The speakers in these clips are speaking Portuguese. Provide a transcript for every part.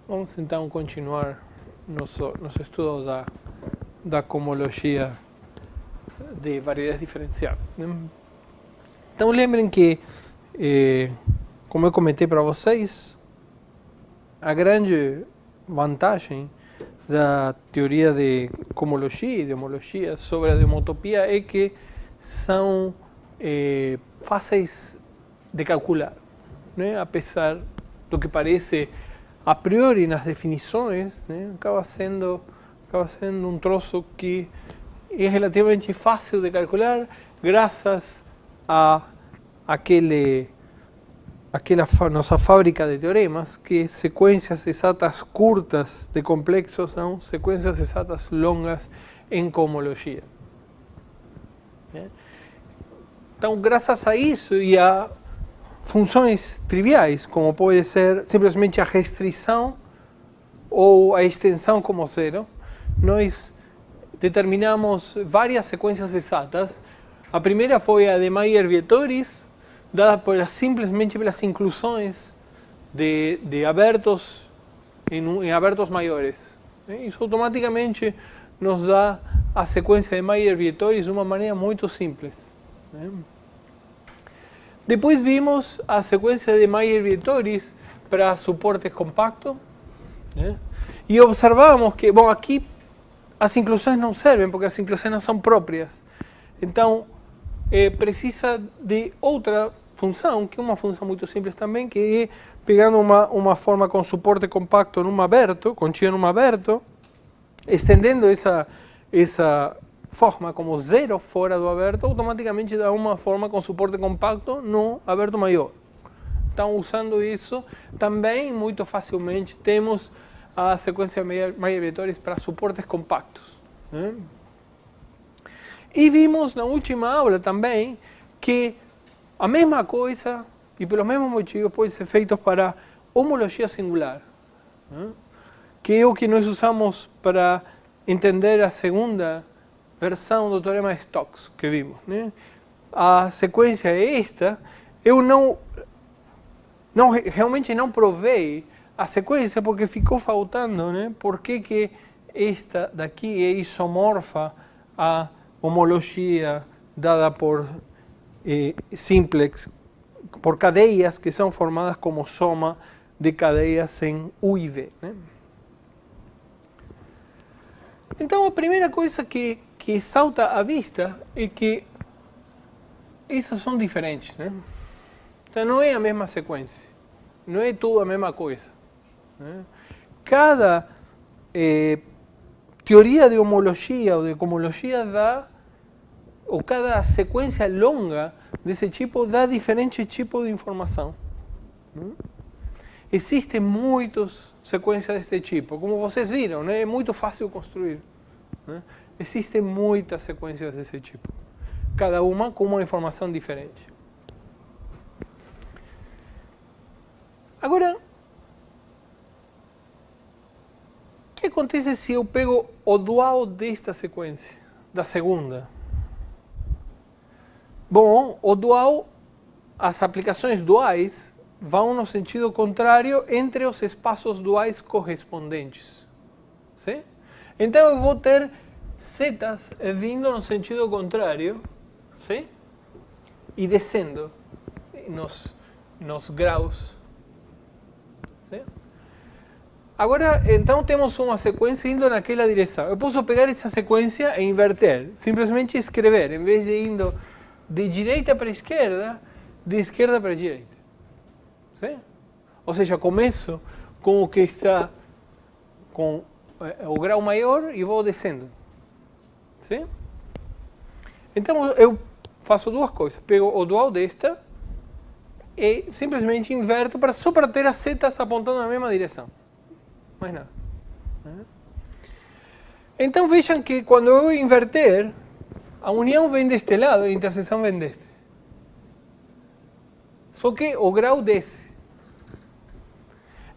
Vamos então continuar nosso estudo da cohomologia de variedades diferenciadas. Então lembrem que, como eu comentei para vocês, a grande vantagem da teoria de cohomologia e de homologia sobre a de homotopia é que são fáceis de calcular, né? Apesar do que parece a priori nas definições, né? acaba sendo um troço que é relativamente fácil de calcular graças a aquela nossa fábrica de teoremas, que sequências exatas curtas de complexos são sequências exatas longas em cohomologia. Então, graças a isso e a funções triviais, como pode ser simplesmente a restrição ou a extensão como zero, nós determinamos várias sequências exatas. A primeira foi a de Mayer-Vietoris, dada simplesmente pelas inclusões de abertos em abertos maiores. Isso automaticamente nos dá a sequência de Mayer-Vietoris de uma maneira muito simples. Depois vimos a sequência de Mayer-Vietoris para suporte compacto, e observamos que, bom, aqui as inclusões não servem porque as inclusões não são próprias. Então, precisa de outra função, que é uma função muito simples também, que é pegando uma forma com suporte compacto num aberto, contida num aberto, estendendo essa forma como zero fora do aberto, automaticamente dá uma forma com suporte compacto no aberto maior. Então, usando isso, também muito facilmente temos a sequência Mayer-Vietoris para suportes compactos. E vimos na última aula também que a mesma coisa e pelos mesmos motivos pode ser feito para homologia singular, que é o que nós usamos para entender a segunda versão do teorema de Stokes que vimos. A sequência é esta. Eu realmente não provei a sequência porque ficou faltando, por que esta daqui é isomorfa à homologia dada por simplex, por cadeias que são formadas como soma de cadeias em U e V. Então, a primeira coisa que salta à vista é que essas são diferentes. Então, não é a mesma sequência, não é tudo a mesma coisa. Cada teoria de homologia ou de cohomologia dá, ou cada sequência longa desse tipo dá diferente tipo de informação. Existem muitas sequências deste tipo, como vocês viram, é muito fácil construir. Existem muitas sequências desse tipo, cada uma com uma informação diferente. Agora, o que acontece se eu pego o dual desta sequência, da segunda? Bom, o dual, as aplicações duais vão no sentido contrário entre os espaços duais correspondentes. Sim? Então eu vou ter setas vindo no sentido contrário, sim? E descendo nos graus. Sim? Agora, então temos uma sequência indo naquela direção. Eu posso pegar essa sequência e inverter, simplesmente escrever, em vez de indo de direita para esquerda, de esquerda para direita. Sim? Ou seja, começo com o que está com o grau maior e vou descendo. Sim? Então eu faço duas coisas. Pego o dual desta e simplesmente inverto só para ter as setas apontando na mesma direção. Mais nada. Então vejam que quando eu inverter, a união vem deste lado e a interseção vem deste. Só que o grau desce.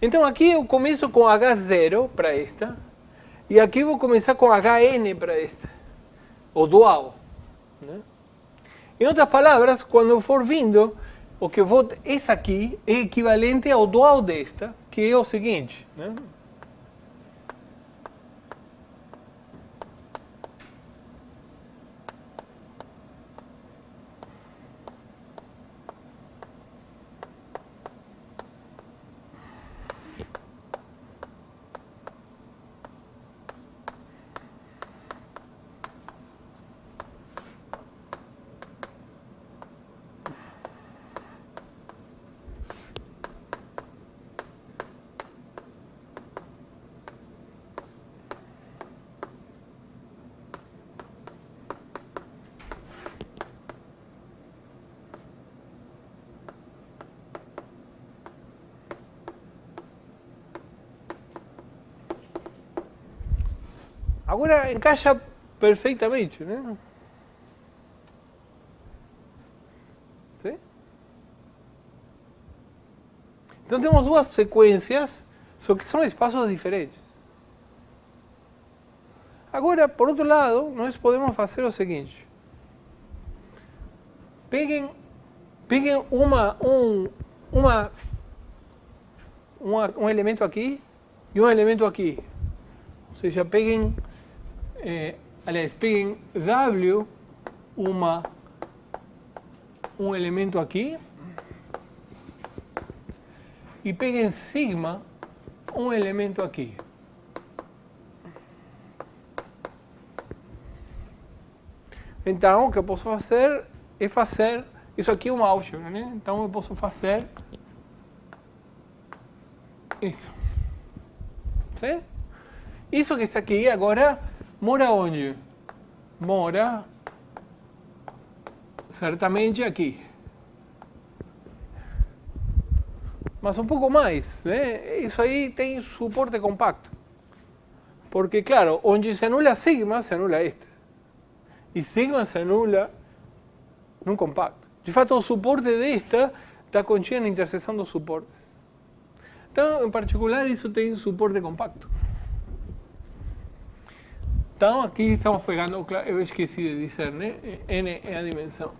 Então aqui eu começo com H0 para esta, e aqui vou começar com Hn para esta, o dual. Em outras palavras, quando eu for vindo, o que eu vou... Essa aqui é equivalente ao dual desta, que é o seguinte, né? Agora encaixa perfeitamente, né? ¿Sí? Então temos duas sequências, só que são espaços diferentes. Agora, por outro lado, nós podemos fazer o seguinte. Peguem um elemento aqui e um elemento aqui. Ou seja, peguem W, um elemento aqui, e peguem sigma, um elemento aqui. Então, o que eu posso fazer é fazer, isso aqui é uma álgebra, né? Então eu posso fazer isso. Certo? Isso que está aqui agora mora onde? Mora certamente aqui. Mas um pouco mais, né? Isso aí tem suporte compacto. Porque, claro, onde se anula sigma, se anula este. E sigma se anula num compacto. De fato, o suporte desta está contido na interseção dos suportes. Então, em particular, isso tem suporte compacto. Então, aqui estamos pegando, eu esqueci de dizer, né? N é a dimensão.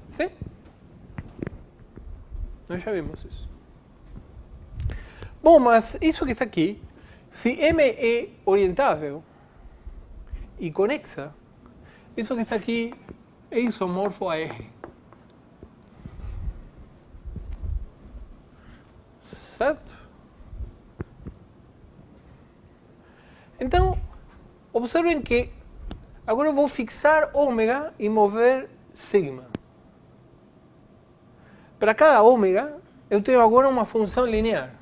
Sim? Nós já vimos isso. Bom, mas isso que está aqui, se M é orientável e conexa, isso que está aqui é isomorfo a R. Certo? Então, observem que agora eu vou fixar ômega e mover sigma. Para cada ômega, eu tenho agora uma função linear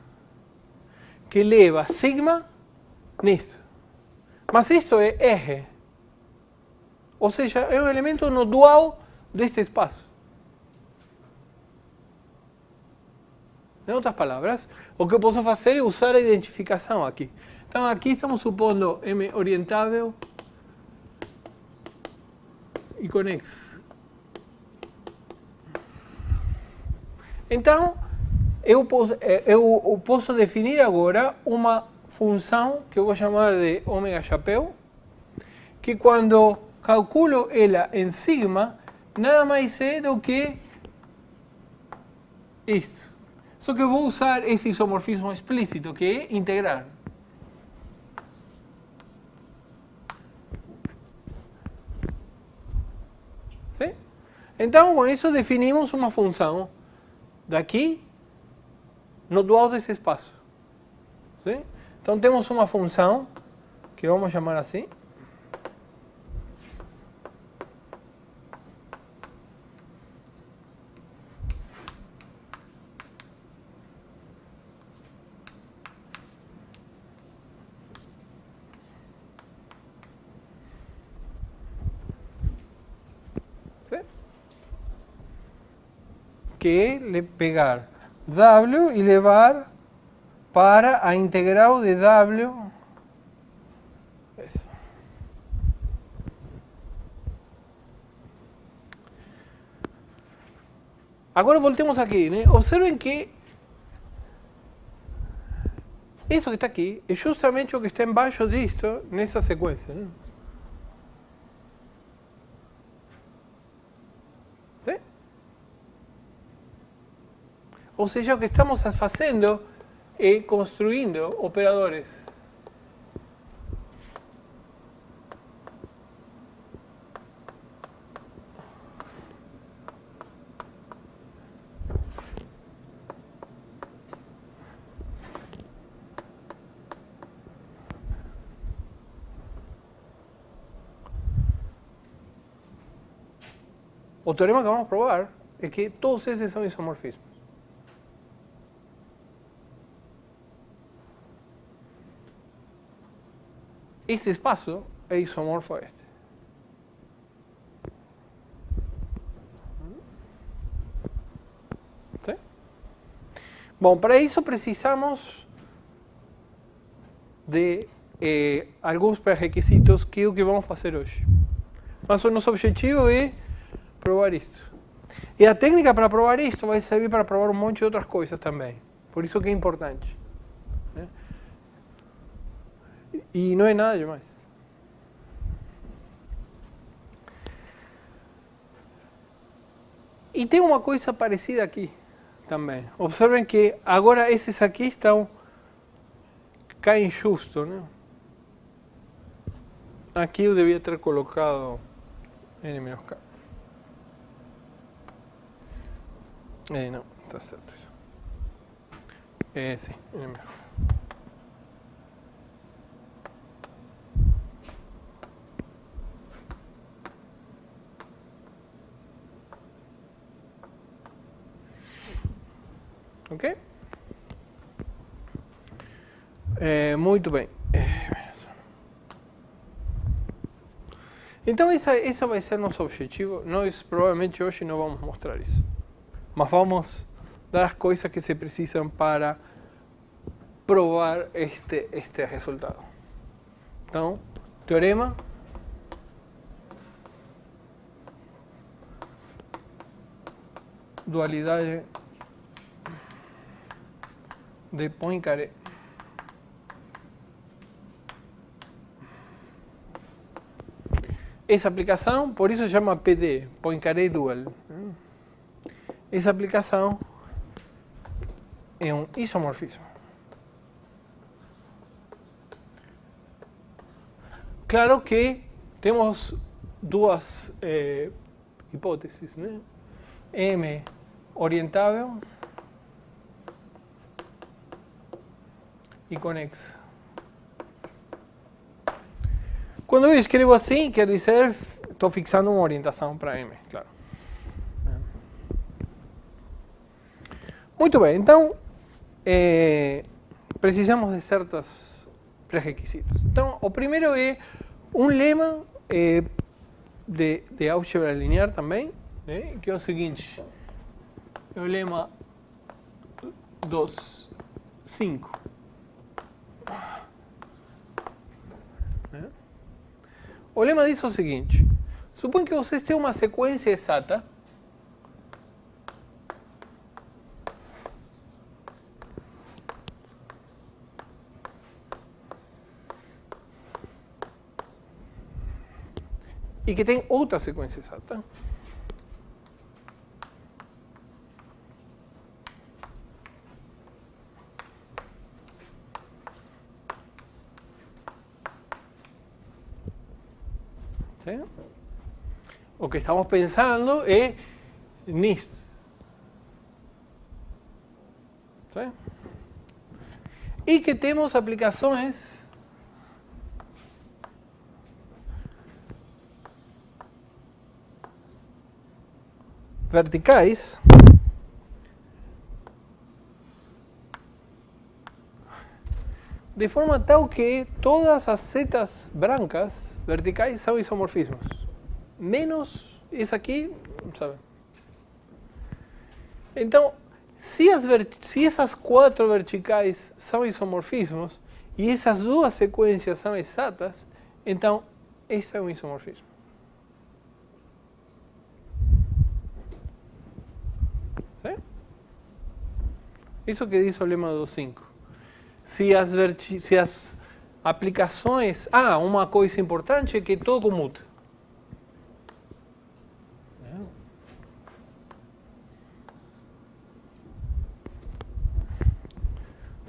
que leva sigma nisto. Mas isto é R. Ou seja, é um elemento no dual deste espaço. Em outras palavras, o que eu posso fazer é usar a identificação aqui. Então, aqui estamos supondo M orientável e conexo. Então, eu posso definir agora uma função que eu vou chamar de ômega chapéu, que quando calculo ela em sigma, nada mais é do que isto. Só que eu vou usar esse isomorfismo explícito, que é integrar. Sim? Então, com isso definimos uma função daqui no dual desse espaço. Sim? Então, temos uma função que vamos chamar assim. Que é pegar W e levar para a integral de W. Isso. Agora voltemos aqui, né? Observem que isso que está aqui é justamente o que está embaixo disto, nessa sequência, né? ¿Sí? Ou seja, o que estamos fazendo é construindo operadores. O teorema que vamos a probar é que todos esses são isomorfismos. Este espaço é isomorfo a este. ¿Sí? Bom, para isso precisamos de alguns pré-requisitos, que é o que vamos fazer hoje. Mas o nosso objetivo é provar isto. E a técnica para provar isto vai servir para provar um monte de outras coisas também. Por isso que é importante. Né? E não é nada demais. E tem uma coisa parecida aqui também. Observem que agora esses aqui caem justo, né? Aqui eu devia ter colocado n-k. Não, está certo isso. Sim, n-k. Ok? Muito bem. Então, esse vai ser nosso objetivo. Nós provavelmente hoje não vamos mostrar isso. Mas vamos dar as coisas que se precisam para provar este resultado. Então, teorema. Dualidade de Poincaré. Essa aplicação, por isso se chama PD, Poincaré Dual. Essa aplicação é um isomorfismo. Claro que temos duas hipóteses, né? M orientável e conexo. Quando eu escrevo assim, quer dizer, estou fixando uma orientação para M, claro. Muito bem, então, precisamos de certos pré-requisitos. Então, o primeiro é um lema de álgebra linear também, né, que é o seguinte, é o lema 2, 5. O lema diz o seguinte: suponha que vocês têm uma sequência exata e que tem outra sequência exata. ¿Sí? O que estamos pensando é nisto. ¿Sí? E que temos aplicações verticais de forma tal que todas as setas brancas verticais são isomorfismos. Menos esse aqui, sabe? Então, se essas 4 verticais são isomorfismos e essas 2 sequências são exatas, então esse é um isomorfismo. ¿Sí? Isso que diz o lema do 5. Se as aplicações... uma coisa importante é que todo comuta.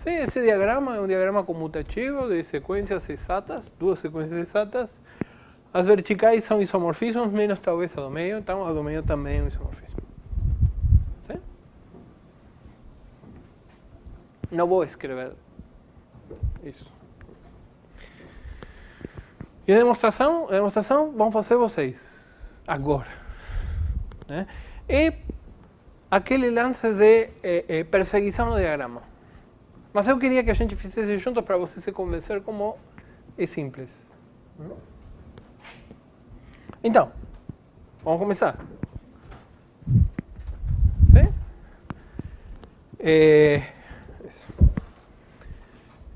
¿Sí? Esse diagrama é um diagrama comutativo de sequências exatas, duas sequências exatas. As verticais são isomorfismos, menos talvez a do meio, então a do meio também é um isomorfismo. ¿Sí? Não vou escrever isso. E a demonstração? Vão fazer vocês agora. Né? E aquele lance de perseguição no diagrama. Mas eu queria que a gente fizesse juntos para você se convencer como é simples. Então, vamos começar. Sim?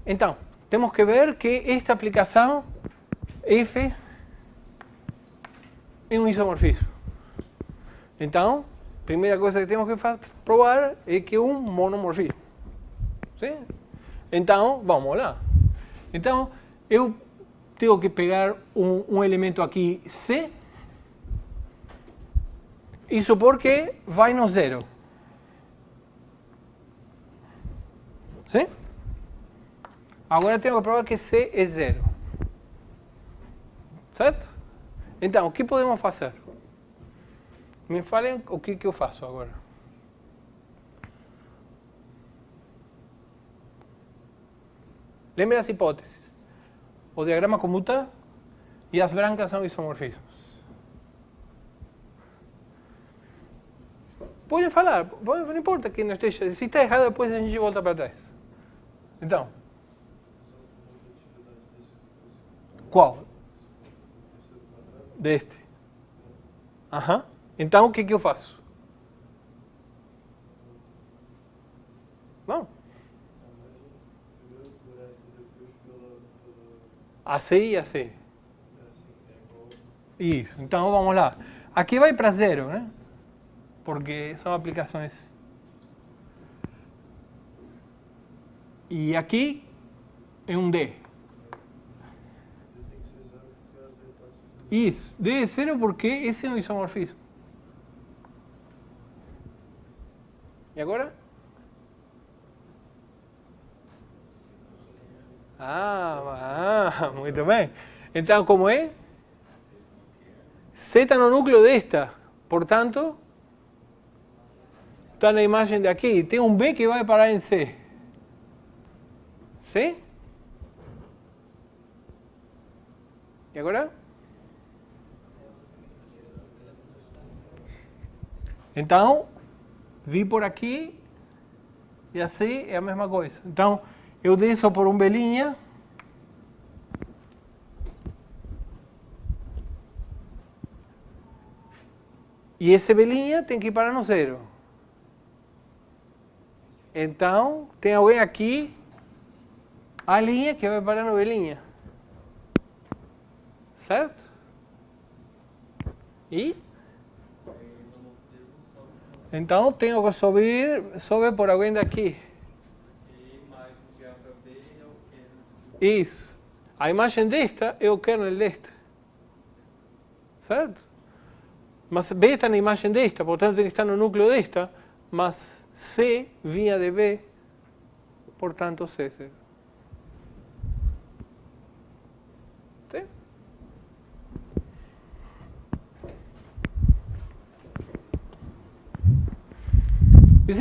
Então, temos que ver que esta aplicação F é um isomorfismo. Então, a primeira coisa que temos que provar é que é um monomorfismo. Sim? Então, vamos lá. Então, eu tenho que pegar um elemento aqui C e supor que vai no zero. Sim? Agora tenho que provar que C é zero. Certo? Então, o que podemos fazer? Me falem o que eu faço agora. Lembre as hipóteses. O diagrama comuta e as brancas são isomorfismos. Podem falar, não importa que não esteja. Se está errado, depois a gente volta para trás. Então. Qual? Deste. Aham. Então, o que eu faço? Não. AC e AC. Isso. Então, vamos lá. Aqui vai para zero, né? Porque são aplicações. E aqui é um D. Isso. D é zero porque esse é um isomorfismo. E agora? Muito bem. Então, como é? C está no núcleo desta. Portanto, está na imagem de aqui. Tem um B que vai parar em C. Sim? E agora? Então, vi por aqui e assim é a mesma coisa. Então, eu desço por um B'. E esse B' tem que ir para no zero. Então, tem alguém aqui, a linha que vai parar no B'. Certo? E? Então, tenho que sobe por alguém daqui. Isso. A imagem desta é o kernel desta. Certo? Mas B está na imagem desta, portanto tem que estar no núcleo desta, mas C vinha de B, portanto C é zero. Sim?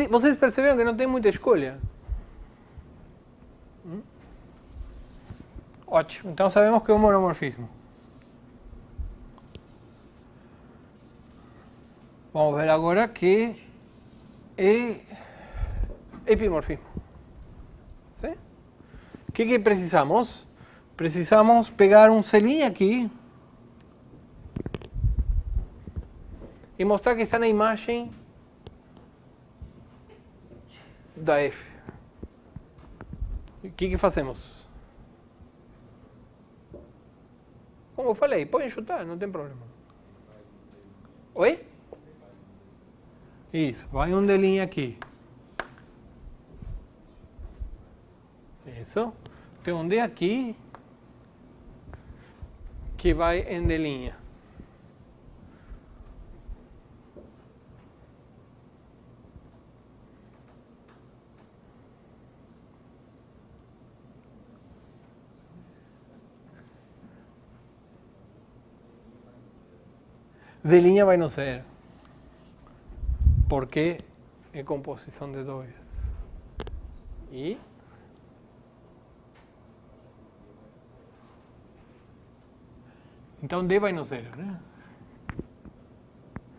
Vocês perceberam que não tem muita escolha? Ótimo, então sabemos que é um monomorfismo. Vamos ver agora que é epimorfismo. Sim? O que precisamos? Precisamos pegar um C' aqui e mostrar que está na imagem da F. O que fazemos? Como eu falei, podem chutar, não tem problema. Oi? Isso, vai um D' aqui. Isso. Tem um D aqui que vai em D'. de linha vai no zero. Porque é composição de 2. E então D vai no zero, né?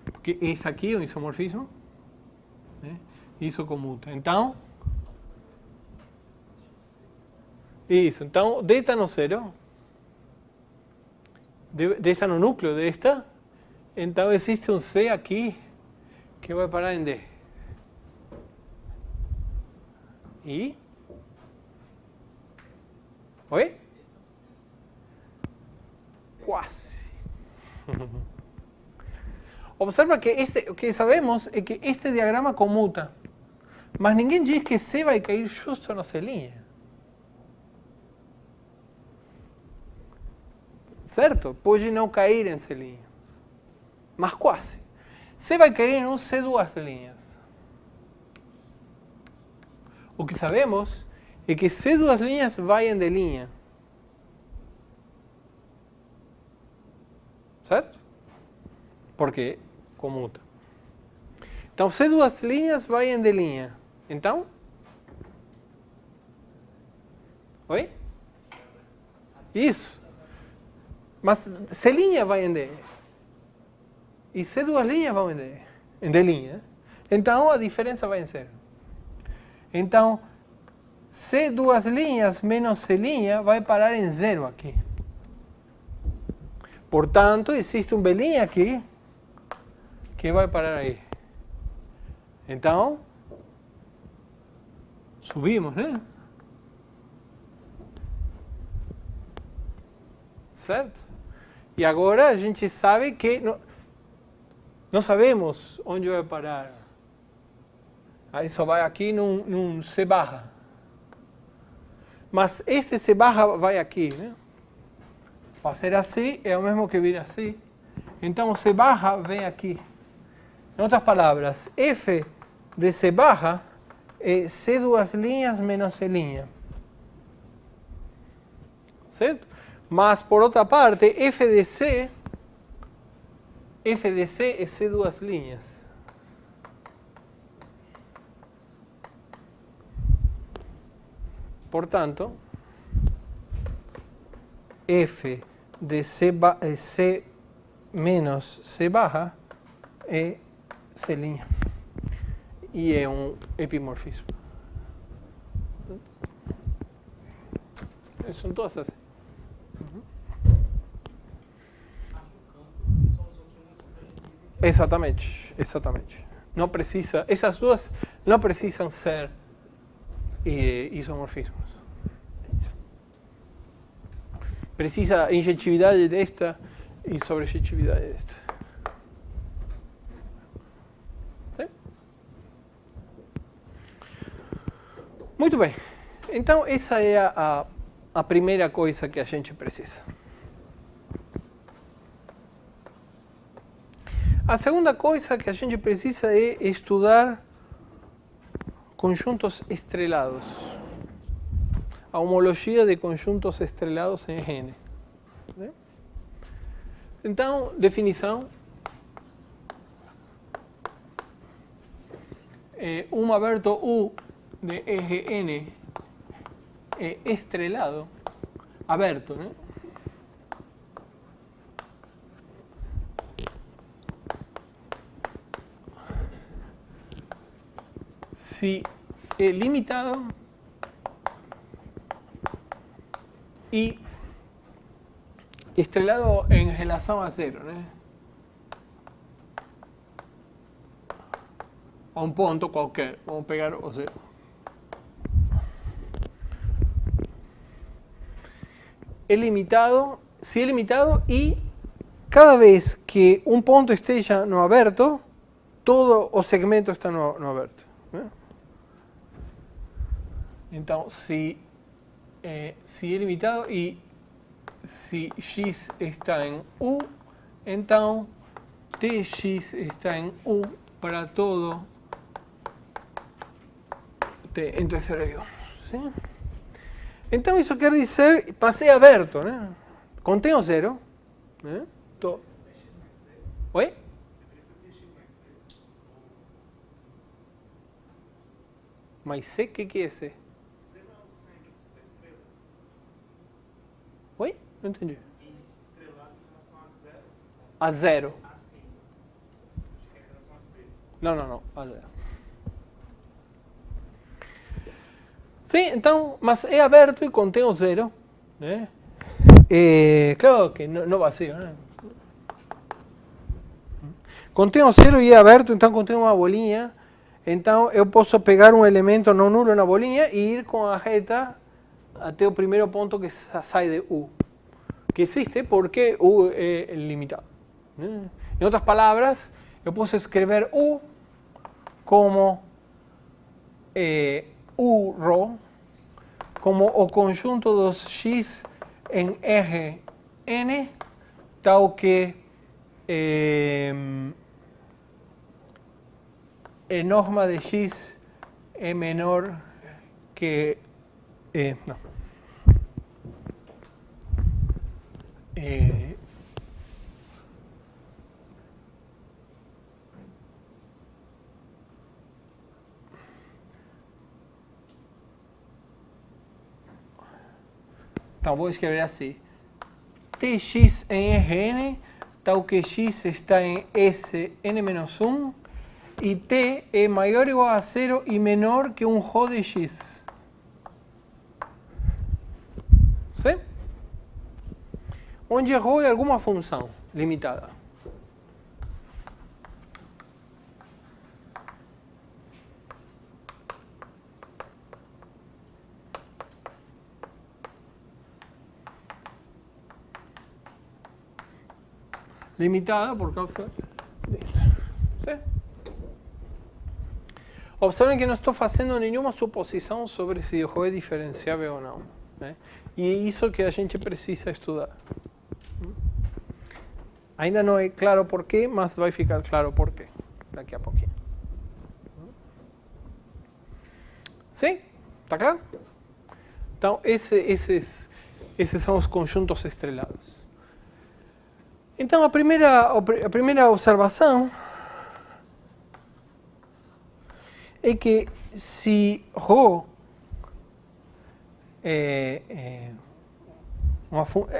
Porque esse aqui é o isomorfismo, né? Isso comuta. Então, isso. Então, D está no zero. D está no núcleo desta. Então, existe um C aqui que vai parar em D. E? Oi? Quase. Observa que o que sabemos é que este diagrama comuta, mas ninguém diz que C vai cair justo na C'. Certo? Pode não cair em C', mas quase. C vai cair em um C2'. O que sabemos é que C2' vai em D'. Certo? Porque comuta. Então, C2' vai em D'. Então? Oi? Isso. Mas C' vai em D. E C2' vão em D'. Então, a diferença vai em zero. Então, C2' menos C' vai parar em zero aqui. Portanto, existe um B' aqui que vai parar aí. Então, subimos, né? Certo? E agora a gente sabe que não sabemos onde vai parar. Aí só vai aqui num C barra. Mas este C barra vai aqui, né? Fazer assim é o mesmo que vir assim. Então, C barra vem aqui. Em outras palavras, F de C barra é C2' menos C'. Certo? Mas, por outra parte, F de C é C2'. Portanto, F de C menos C barra é C'. E é um epimorfismo. São todas assim. Exatamente, exatamente. Não precisa, essas duas não precisam ser isomorfismos. Precisa a injetividade desta e sobrejetividade desta. Sim? Muito bem. Então, essa é a primeira coisa que a gente precisa. A segunda coisa que a gente precisa é estudar conjuntos estrelados. A homologia de conjuntos estrelados em N. Então, definição. Um aberto U de eje N é estrelado, aberto, né? Se é limitado e estrelado em relação a zero, né? A um ponto qualquer, vamos pegar o zero. É limitado, se é limitado e cada vez que um ponto esteja no aberto, todo o segmento está no aberto, né? Então, se é limitado e se x está em U, então Tx está em U para todo T entre 0 e 1. ¿Sí? Então, isso quer dizer, para ser aberto, né? Contém o zero, né? Oi? Mais C, o que é C? C não é o centro da estrela? Oi? Não entendi. E estrelado em relação a zero? A zero. A sim. Acho que é em relação a C. Não, a zero. Sim, então, mas é aberto e contém o zero, né? Claro que não vazio, né? Contém o zero e é aberto, então contém uma bolinha. Então eu posso pegar um elemento não nulo na bolinha e ir com a reta até o primeiro ponto que sai de U. Que existe porque U é limitado. Né? Em outras palavras, eu posso escrever U como U rho, como o conjunto dos x em Rn, tal que a norma de x é menor que... não. Então vou escrever assim. Tx em Rn, tal que x está em Sn-1 e t é maior ou igual a zero e menor que um rho de x. Sim? Onde rho é alguma função limitada. Limitada por causa disso. Sim? Observem que não estou fazendo nenhuma suposição sobre se o rho é diferenciável ou não. Né? E é isso que a gente precisa estudar. Ainda não é claro porquê, mas vai ficar claro porquê daqui a pouquinho. Sim? Está claro? Então, esses são os conjuntos estrelados. Então, a primeira observação é que se ρ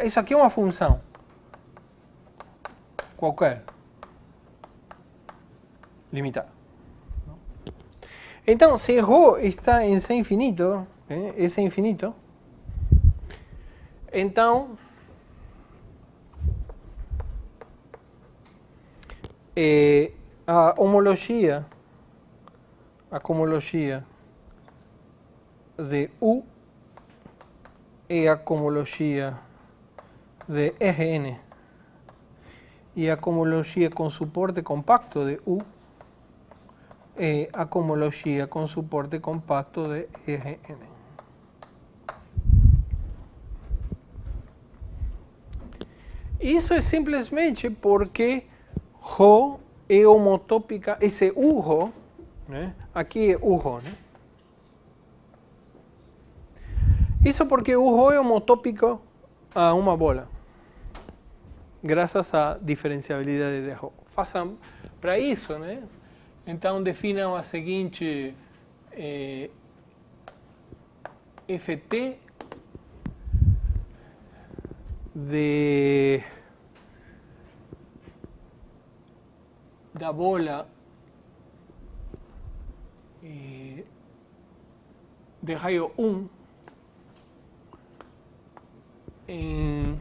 isso aqui é uma função qualquer, limitada. Então, se ρ está em C infinito, S infinito, então a homologia de U é a homologia de Rn e a homologia com suporte compacto de U é a homologia com suporte compacto de Rn. Isso é simplesmente porque ρ é homotópica, esse U-ρ, né? Aqui é U-ρ, né? Isso porque o ρ é homotópico a uma bola, graças à diferenciabilidade de ρ. Façam para isso, né? Então definam a seguinte Ft da bola de raio 1 em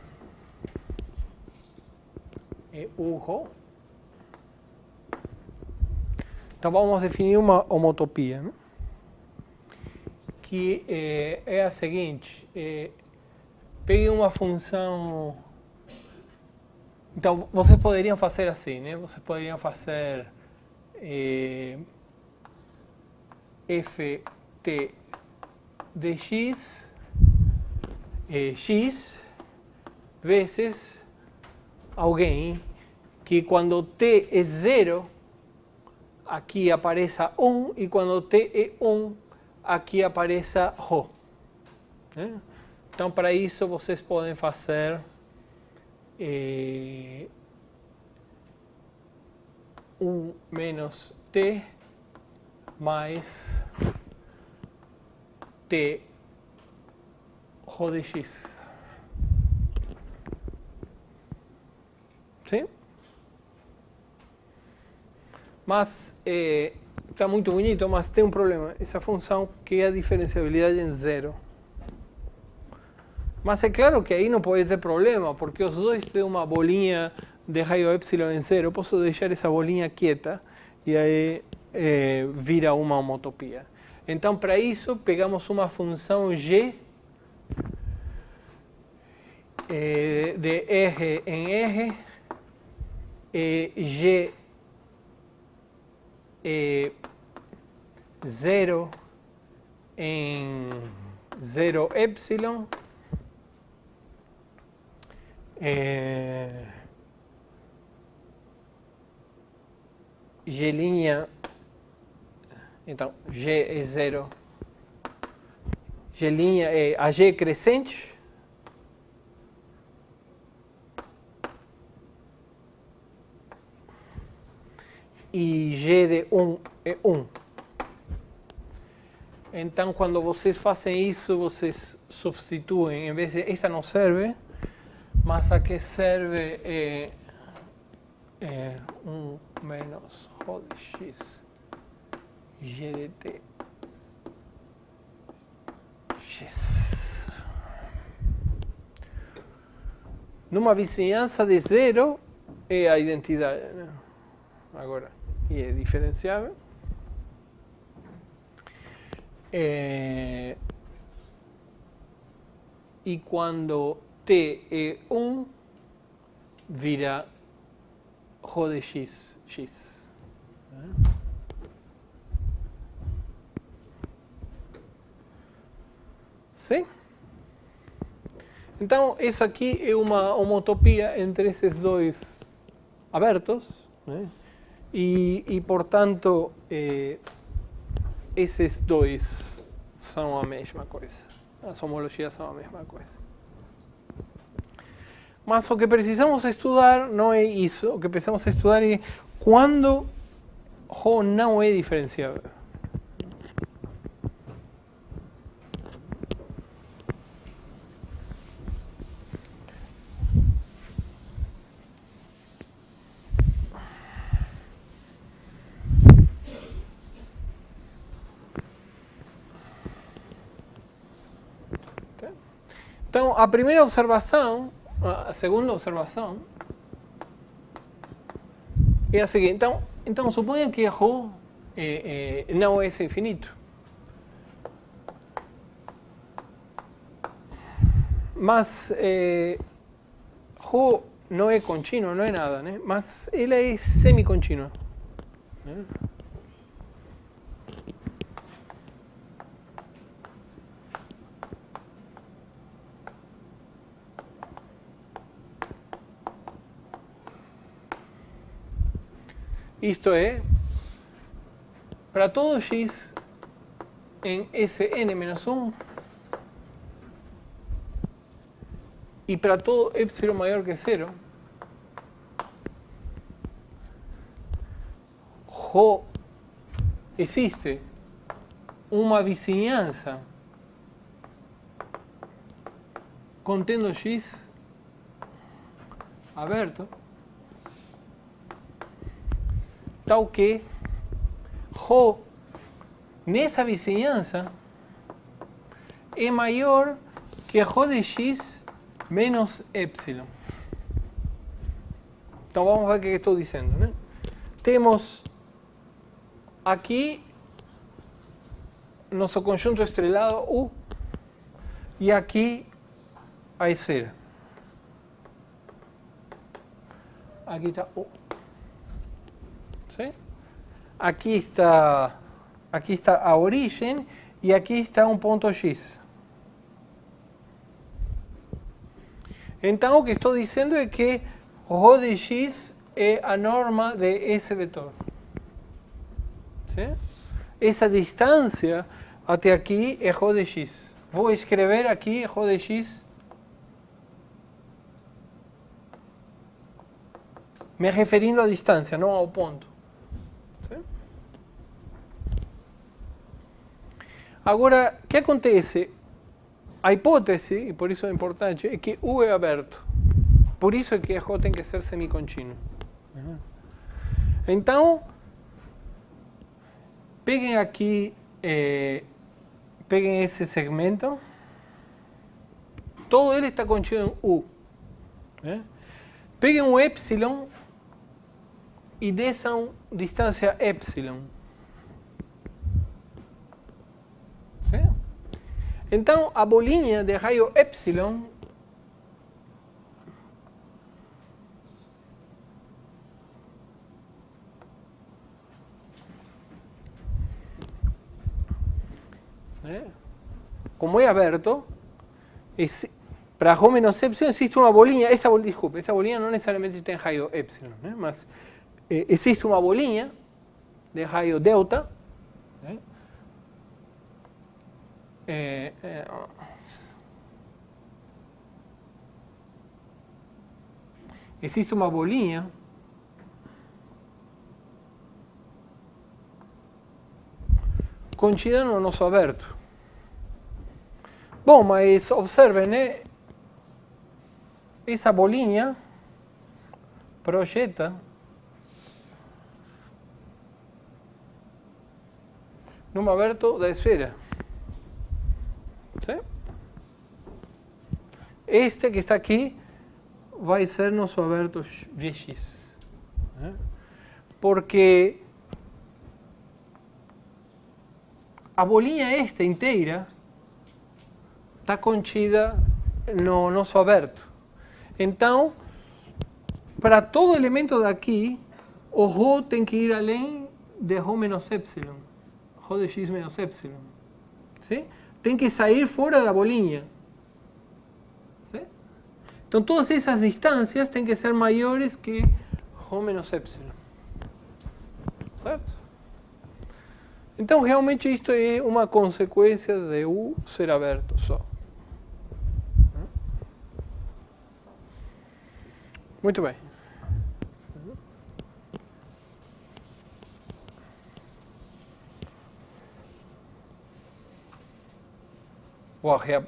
U-ρ. Então vamos definir uma homotopia, né? Que é a seguinte. Pegue uma função. Então vocês poderiam fazer assim, né? Vocês poderiam fazer ft de x, x vezes alguém que quando t é 0, aqui apareça 1 e quando t é 1, aqui apareça ρ. Né? Então, para isso, vocês podem fazer 1 menos t mais t rho de x. ¿Sí? Mas está muito bonito, mas tem um problema. Essa função que é a diferenciabilidade em zero. Mas é claro que aí não pode ter problema, porque os dois têm uma bolinha de raio epsilon em zero. Eu posso deixar essa bolinha quieta e aí vira uma homotopia. Então, para isso, pegamos uma função g de R em R, g 0 em 0 epsilon, g', então g é 0, g' é a g crescente, e g de 1 é 1. Então, quando vocês fazem isso, vocês substituem, em vez de esta não serve, mas a que serve é 1 menos rho de x, g de t, x. Numa vizinhança de zero é a identidade, né? Agora, e é diferenciável. E quando t é 1, vira rho de x, x. Sim? Então, isso aqui é uma homotopia entre esses dois abertos, né? E portanto, esses dois são a mesma coisa. As homologias são a mesma coisa. Mas o que precisamos estudar não é isso. O que precisamos estudar é quando ρ não é diferenciável. Então, a primeira observação, a segunda observação, é a seguinte. Então suponha que ρ não é infinito. Mas ρ não é contínuo, não é nada, né? Mas ela é semicontínua. Né? Isto é, para todo x em Sn-1 e para todo epsilon maior que 0, ρ existe uma vizinhança contendo x aberto, tal que ρ nessa vizinhança é maior que ρ de x menos epsilon. Então vamos ver o que estou dizendo, né? Temos aqui nosso conjunto estrelado U e aqui a esfera. Aqui está U. ¿Sí? Aqui está a origem e aqui está um ponto X. Então o que estou dizendo é que ρ de x é a norma de esse vetor. ¿Sí? Essa distância até aqui é ρ de x. Vou escrever aqui ρ de x me referindo à distância, não ao ponto. Agora, o que acontece? A hipótese, e por isso é importante, é que U é aberto. Por isso é que Rho tem que ser semicontínuo. Então, peguem aqui, peguem esse segmento. Todo ele está contido em U. Peguem um epsilon e desçam distância epsilon. Certo? Então, a bolinha de raio epsilon como é aberto, para Rho menos epsilon existe uma bolinha, desculpe, essa bolinha não necessariamente tem raio epsilon, mas existe uma bolinha de raio delta, existe uma bolinha contida no nosso aberto. Bom, mas observem, né? Essa bolinha projeta no aberto da esfera. ¿Sí? Este que está aqui vai ser nosso aberto Vx. Porque a bolinha esta inteira está contida no nosso aberto. Então, para todo elemento daqui, o Rho tem que ir além de Rho menos epsilon. Rho de x menos epsilon. ¿Sí? Tem que sair fora da bolinha. ¿Sí? Então, todas essas distâncias têm que ser maiores que Rho menos epsilon. Certo? Então, realmente, isto é uma consequência de U ser aberto só. Muito bem.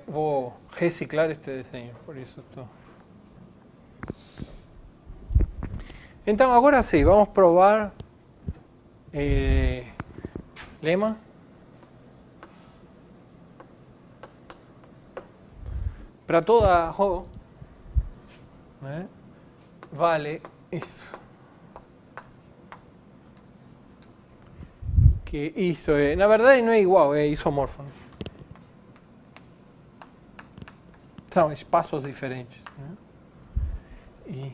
Vou reciclar este desenho, por isso estou. Então, agora sim, vamos provar lema. Para toda Rho, né, vale isso. Que isso é, na verdade não é igual, é isomorfo. São espaços diferentes. Né? E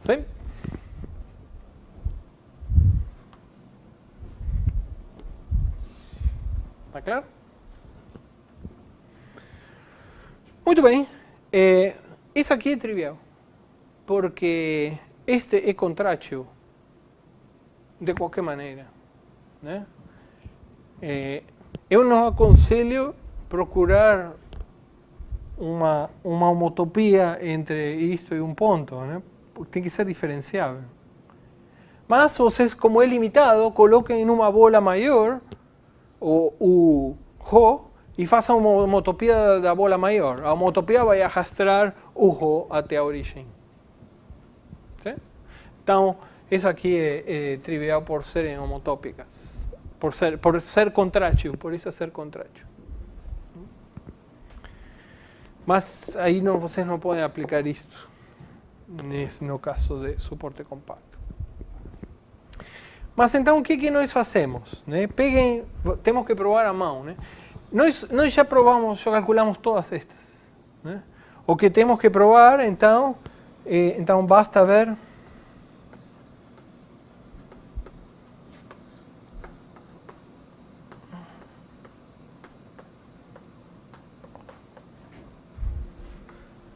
sim? Está claro? Muito bem. Isso aqui é trivial. Porque este é contrátil de qualquer maneira. Né? Eu não aconselho procurar uma homotopia entre isto e um ponto, né? Tem que ser diferenciável. Mas vocês, como é limitado, coloquem em uma bola maior o Rho e façam uma homotopia da bola maior. A homotopia vai arrastar o Rho até a origem. ¿Sí? Então, isso aqui é trivial por serem homotópicas, por ser contrátil, por isso é ser contrátil. Mas aí vocês não podem aplicar isto no caso de suporte compacto. Mas então o que nós fazemos? Né? Temos que provar a mão. Né? Nós já calculamos todas estas. Né? O que temos que provar, então basta ver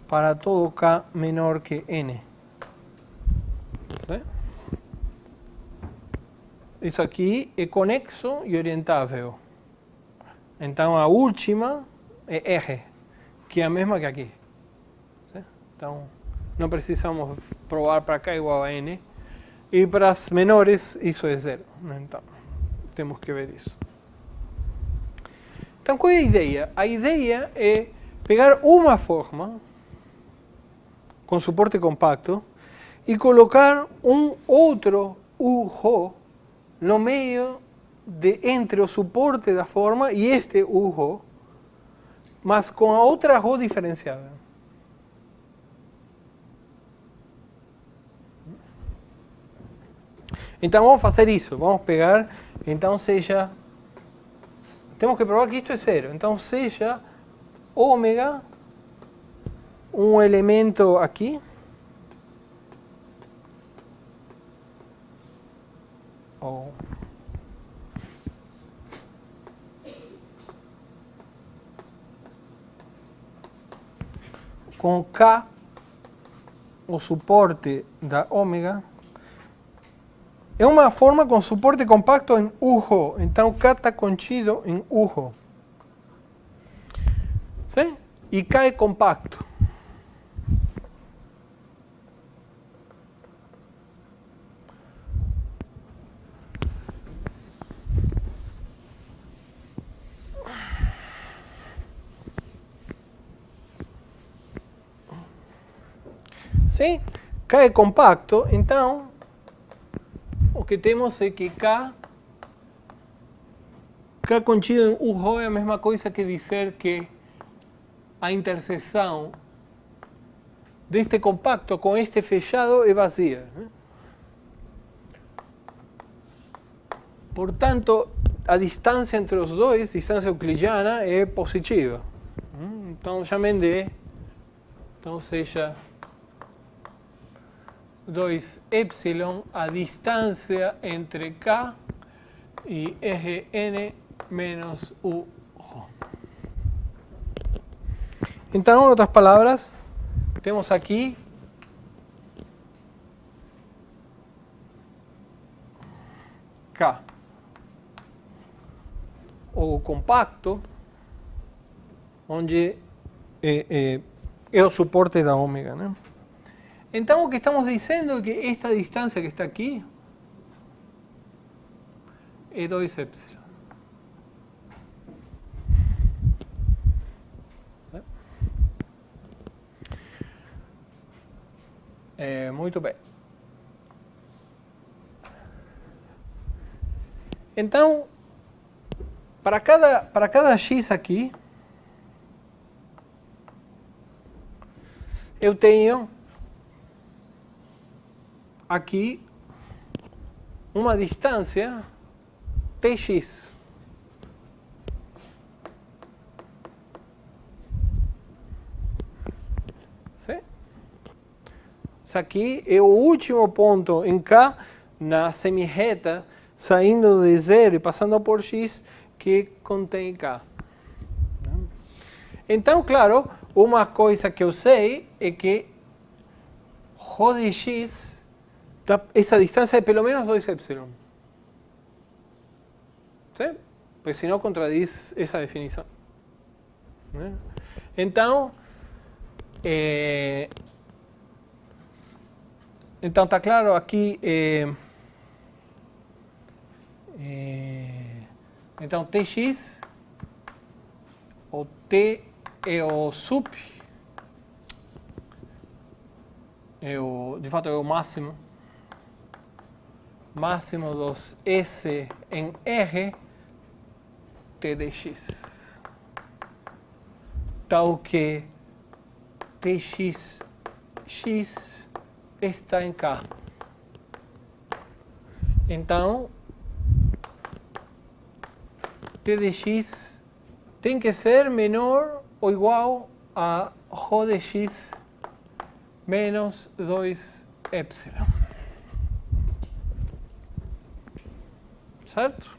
para todo K menor que N. ¿Sí? Isso aqui é conexo e orientável. Então a última é R. que é a mesma que aqui. Certo? Então, não precisamos provar para cá igual a n. E para as menores, isso é zero. Então, temos que ver isso. Então, qual é a ideia? A ideia é pegar uma forma com suporte compacto e colocar um outro U-Rho no meio entre o suporte da forma e este U-Rho, mas com a outra Rho diferenciada. Então vamos fazer isso, vamos pegar, então seja, temos que provar que isto é zero, então seja ômega, um elemento aqui, ou com K, o suporte da ômega, é uma forma com suporte compacto em U-Rho, então K está contido em U-Rho. Sim? E K é compacto. Sim? K é compacto, então o que temos é que K contido em U-Rho é a mesma coisa que dizer que a interseção deste compacto com este fechado é vazia. Portanto, a distância entre os dois, distância euclidiana, é positiva. Então, chamem de, então seja 2ε a distância entre K e Rn menos U. Então, em outras palavras, temos aqui K, o compacto, onde é o suporte da ômega, né? Então, o que estamos dizendo é que esta distância que está aqui é 2ε. Muito bem. Então, para cada x aqui, eu tenho aqui uma distância tx. Sim? Isso aqui é o último ponto em K na semirreta, saindo de zero e passando por x, que contém K. Então, claro, uma coisa que eu sei é que Rho de x, essa distância é pelo menos 2ε. Sim? Porque senão contradiz essa definição. Então, está claro aqui. Então, Tx, o T é o sup, de fato é o máximo dos S em R, T de x. Tal que Tx x está em K. Então, T de x tem que ser menor ou igual a Rho de x menos 2ε. Certo?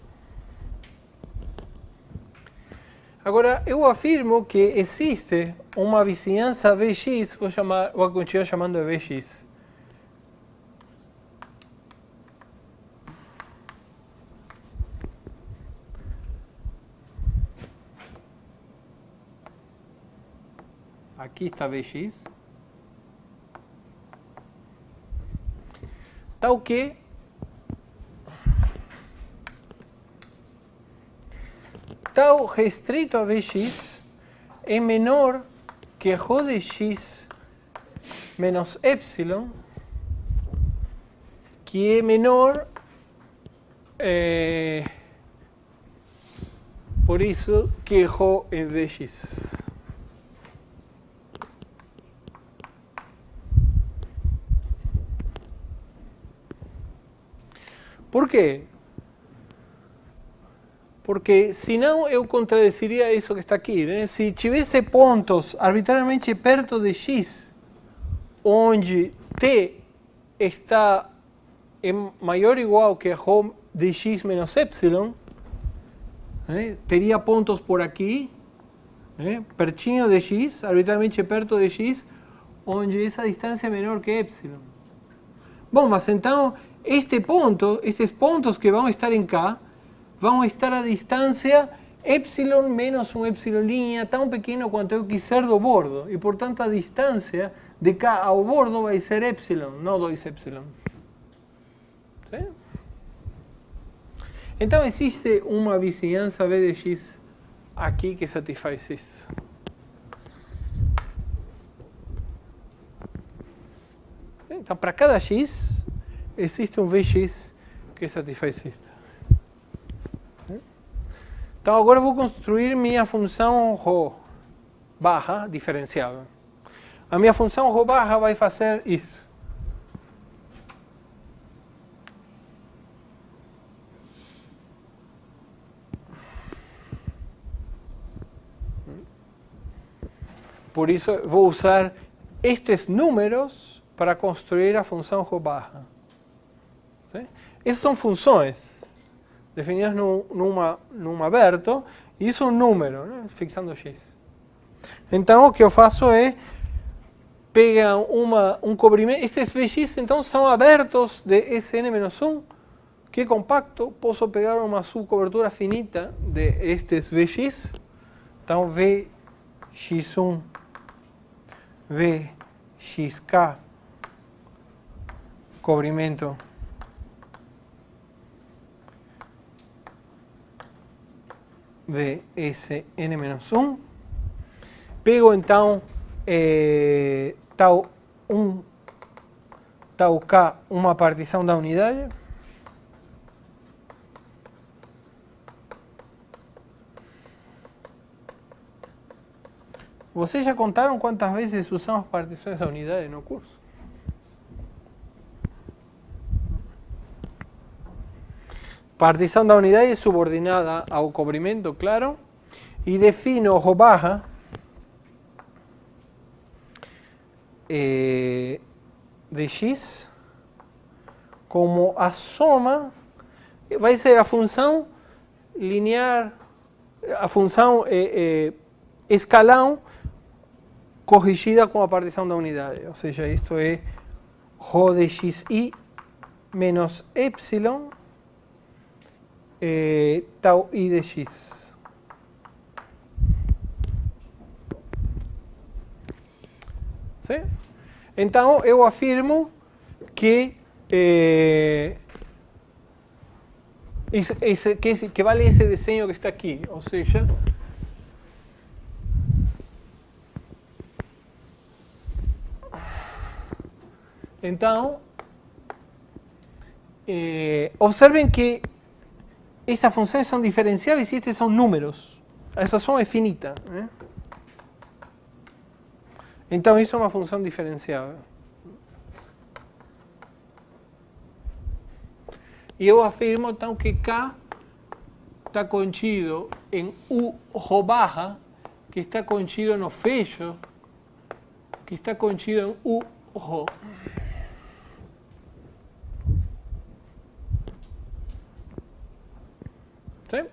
Agora, eu afirmo que existe uma vizinhança Vx, vou continuar chamando de Vx. aqui está Vx, tal que tau restrito a Vx é menor que rho de x menos epsilon, que é menor, por isso que rho é Vx. Por quê? Porque senão eu contradeciria isso que está aqui, né? Se tivesse pontos arbitrariamente perto de x, onde t está maior ou igual que rho de x menos epsilon, né? Teria pontos por aqui, né? Pertinho de x, arbitrariamente perto de x, onde essa distância é menor que epsilon. Bom, mas então estes pontos que vão estar em K, vão estar a distância epsilon menos um epsilon' tão pequeno quanto eu quiser do bordo. E, portanto, a distância de K ao bordo vai ser epsilon, não 2 epsilon. Sim? Então, existe uma vizinhança V de x aqui que satisfaz isso. Então, para cada x, existe um Vx que satisfaz isso. Então, agora eu vou construir minha função ρ barra diferenciável. A minha função ρ barra vai fazer isso. Por isso, vou usar estes números para construir a função ρ barra. Essas são funções definidas num aberto, e isso é um número, né? Fixando x. Então, o que eu faço é pegar um cobrimento. Estes Vx, então, são abertos de Sn-1, que é compacto. Posso pegar uma subcobertura finita de estes Vx. Então, Vx1, Vxk, cobrimento Vsn-1. Pego então tau 1, tau k, uma partição da unidade. Vocês já contaram quantas vezes usamos partições da unidade no curso? Partição da unidade subordinada ao cobrimento, claro, e defino ρ barra de x como a soma, vai ser a função linear, a função escalão corrigida com a partição da unidade. Ou seja, isto é ρ de xi menos epsilon tau I de x. Sim? Então, eu afirmo que que vale esse desenho que está aqui. Ou seja, então, observem que essas funções são diferenciáveis e estes são números. Essa soma é finita, né? Então, isso é uma função diferenciável. E eu afirmo, então, que K está contido em U ρ barra, que está contido no fecho, que está contido em U ρ. Sim?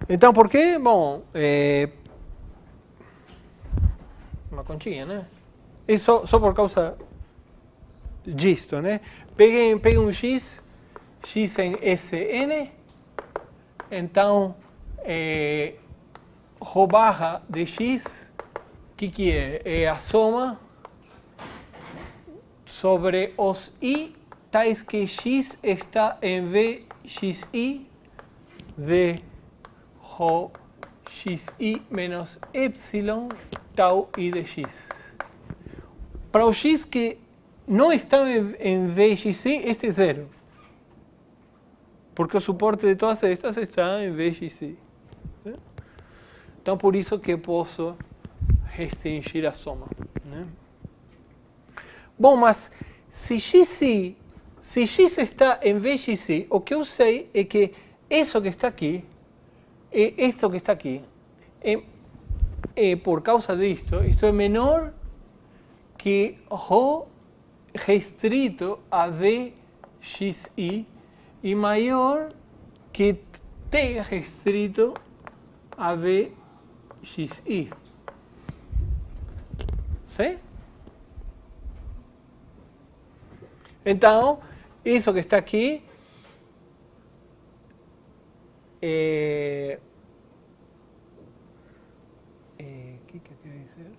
Então, por quê? Bom, uma continha, né? E só por causa disto, né? Peguei um x em Sn, então ρ barra de x que é? É a soma sobre os i tais que x está em vxi de rho xi menos epsilon tau i de x. Para o x que não está em vxi, este é zero. Porque o suporte de todas estas está em vxi. Então, por isso que posso restringir a soma. Né? Bom, mas se x está em vxi, o que eu sei é que isso que está aqui, e isto que está aqui, por causa disto, isto é menor que ρ restrito a vxi e maior que t restrito a vxi. Sim? Então, isso que está aqui o que eu quero dizer?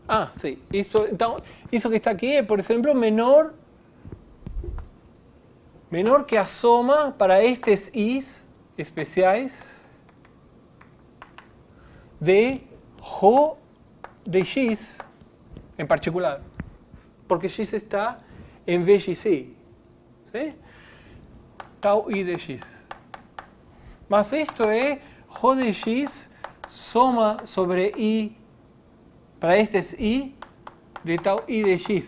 Ah, sim. Então, isso que está aqui é, por exemplo, menor que a soma para estes i's especiais de ρ de x em particular, porque x está em vxi, ¿sí? Tau i de x. Mas isto é ρ de x soma sobre i para estes i de tau i de x.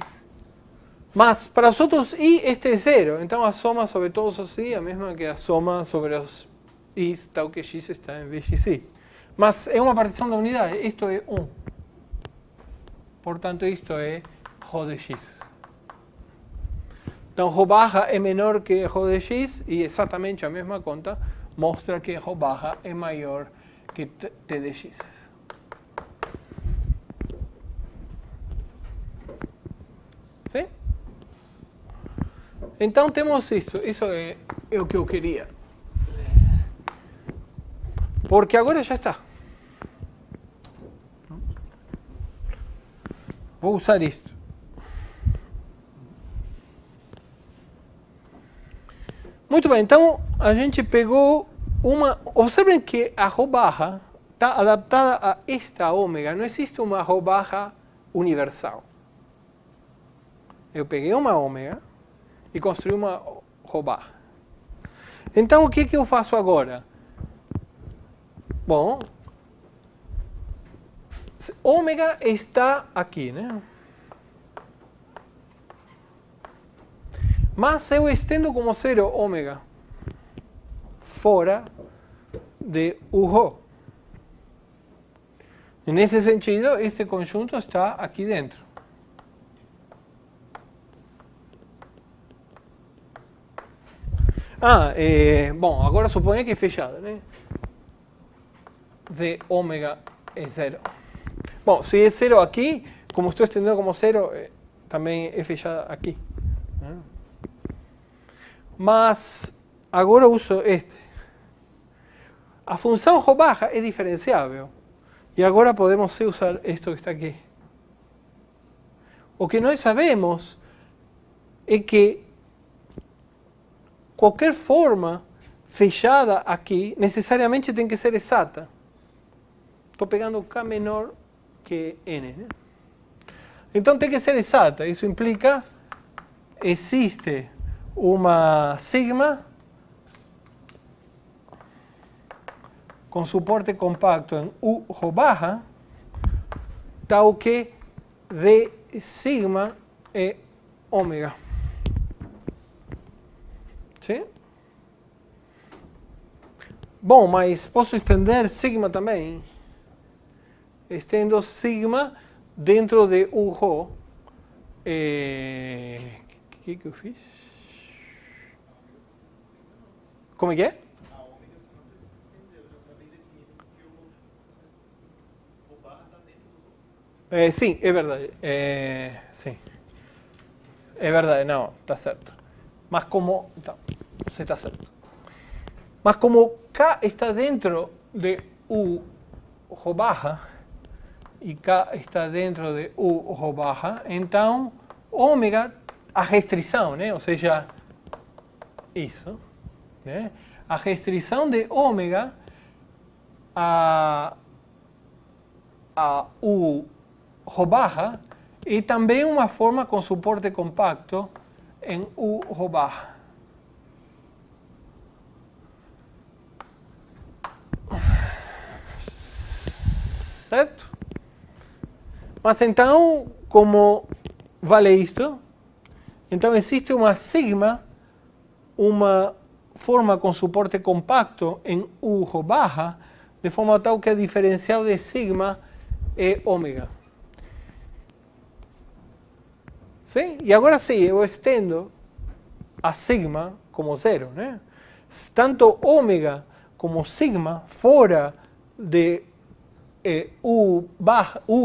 Mas para os outros i este é zero, então a soma sobre todos os i é a mesma que a soma sobre os i tau que x está em vxi. Mas é uma partição da unidade, isto é 1. Portanto, isto é ρ de x. Então, ρ barra é menor que ρ de x e exatamente a mesma conta mostra que ρ barra é maior que t de x. Sim? Então, temos isso. Isso é o que eu queria. Porque agora já está. Vou usar isto. Muito bem, então a gente pegou uma... Observem que a ρ barra está adaptada a esta ômega. Não existe uma ρ barra universal. Eu peguei uma ômega e construí uma ρ barra. Então o que eu faço agora? Bom, ômega está aqui, né? Mas eu estendo como zero ômega fora de ρ. E nesse sentido, este conjunto está aqui dentro. Bom, agora suponha que é fechado, né? De ômega é zero. Bom, se é zero aqui, como estou estendendo como zero, também é fechado aqui. Mas agora eu uso este. A função ρ barra é diferenciável. E agora podemos usar isto que está aqui. O que nós sabemos é que qualquer forma fechada aqui necessariamente tem que ser exata. Estou pegando K menor que N. Né? Então tem que ser exata. Isso implica que existe uma sigma com suporte compacto em U ρ barra, tal que V sigma é ômega. Sim? Bom, mas posso estender sigma também. Estendo sigma dentro de U ρ. Que eu fiz? Como é que é? A ômega você não precisa estender, já está bem definido, porque o barra está dentro do ρ. Sim, é verdade. Sim. É verdade, não, está certo. Mas como... Então, Você está certo. Mas como K está dentro de U rho barra, e K está dentro de U rho barra, então ômega, a restrição, né? Ou seja, isso, né? A restrição de ômega a U rho barra e também uma forma com suporte compacto em U rho barra. Certo? Mas então, como vale isto? Então existe uma sigma, uma forma com suporte compacto em U rho barra, de forma tal que a diferencial de sigma é ômega. Sim? E agora sim, eu estendo a sigma como zero, né? Tanto ômega como sigma fora de U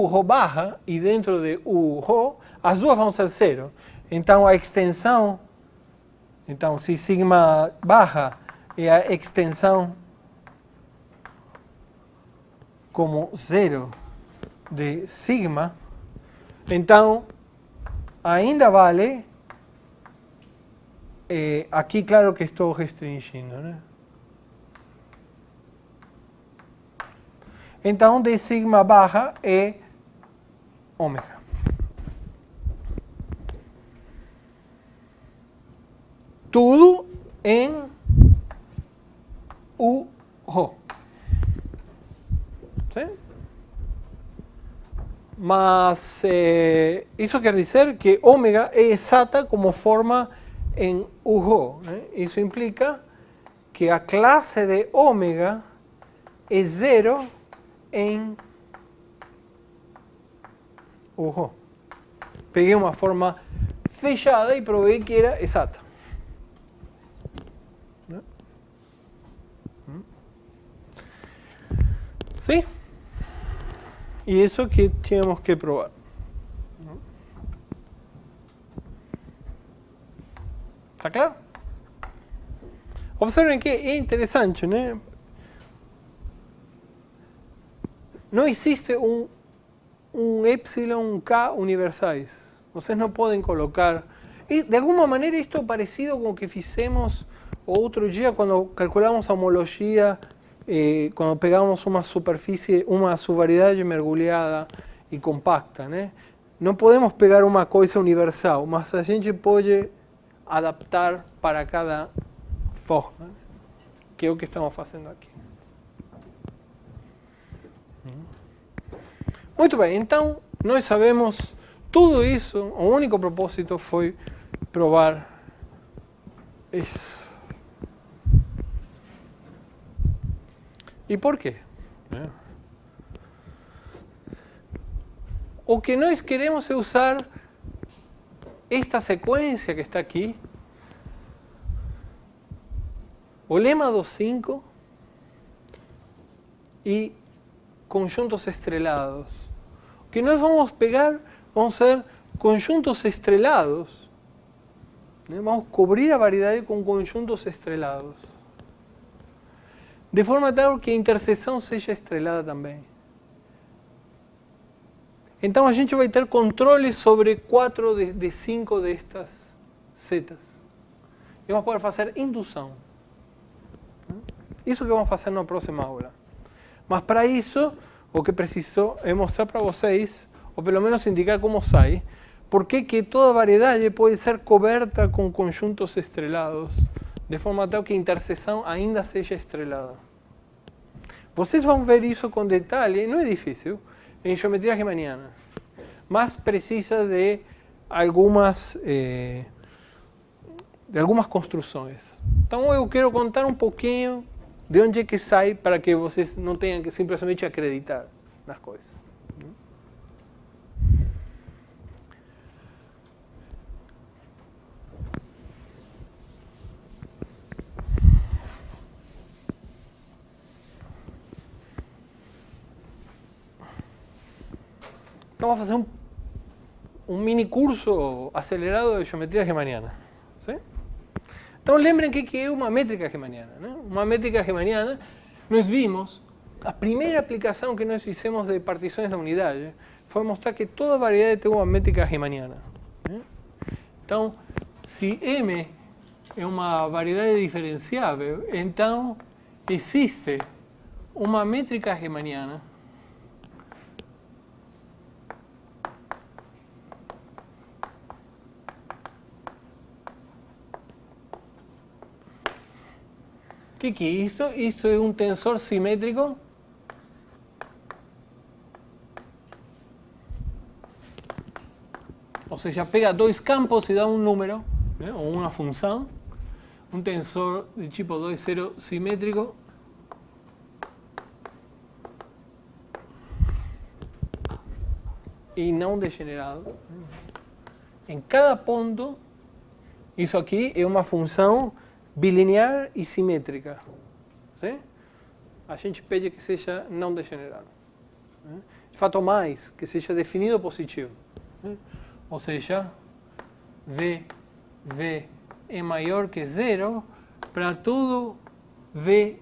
rho barra e dentro de U rho, as duas vão ser zero. Então a extensão, então se sigma barra é a extensão como zero de sigma, então ainda vale, aqui claro que estou restringindo, né? Então d sigma barra é ômega. Tudo em U rho. ¿Sí? Mas isso quer dizer que ômega é exata como forma em U rho, né? Isso implica que a classe de ômega é zero em U rho. Peguei uma forma fechada e provei que era exata. ¿Sí? Y eso que tínhamos que probar. ¿Está claro? Observen que é interessante, né? Não existe um epsilon K universais. Vocês não podem colocar. E de alguma maneira isto é parecido com o que fizemos outro dia quando calculamos a homologia, quando pegamos uma superfície, uma subvariedade mergulhada e compacta, né? Não podemos pegar uma coisa universal, mas a gente pode adaptar para cada forma, que é o que estamos fazendo aqui. Muito bem, então nós sabemos tudo isso, o único propósito foi provar isso. E por quê? O que nós queremos é usar esta sequência que está aqui, o lema dos 5 e conjuntos estrelados. O que nós vamos pegar vão ser conjuntos estrelados. Vamos cobrir a variedade com conjuntos estrelados. De forma tal que a interseção seja estrelada também. Então a gente vai ter controle sobre 4 de 5 destas setas. E vamos poder fazer indução. Isso que vamos fazer na próxima aula. Mas para isso, o que preciso é mostrar para vocês, ou pelo menos indicar como sai, porque que toda variedade pode ser coberta com conjuntos estrelados, de forma tal que a interseção ainda seja estrelada. Vocês vão ver isso com detalhe, não é difícil, em geometria riemanniana, mas precisa de algumas construções. Então eu quero contar um pouquinho de onde é que sai para que vocês não tenham que simplesmente acreditar nas coisas. Então vamos fazer um mini curso acelerado de geometria riemanniana. ¿Sí? Então lembrem que é uma métrica riemanniana, né? Uma métrica riemanniana, nós vimos, a primeira aplicação que nós fizemos de partições da unidade foi mostrar que toda variedade tem uma métrica riemanniana, né? Então, se M é uma variedade diferenciável, então existe uma métrica riemanniana que é isto? Isto é um tensor simétrico ou seja, pega dois campos e dá um número, né, ou uma função, um tensor de tipo 2,0 simétrico e não degenerado. Em cada ponto, isso aqui é uma função bilinear e simétrica. Sim? A gente pede que seja não degenerado. De fato, mais, que seja definido positivo. Ou seja, V é maior que zero para todo V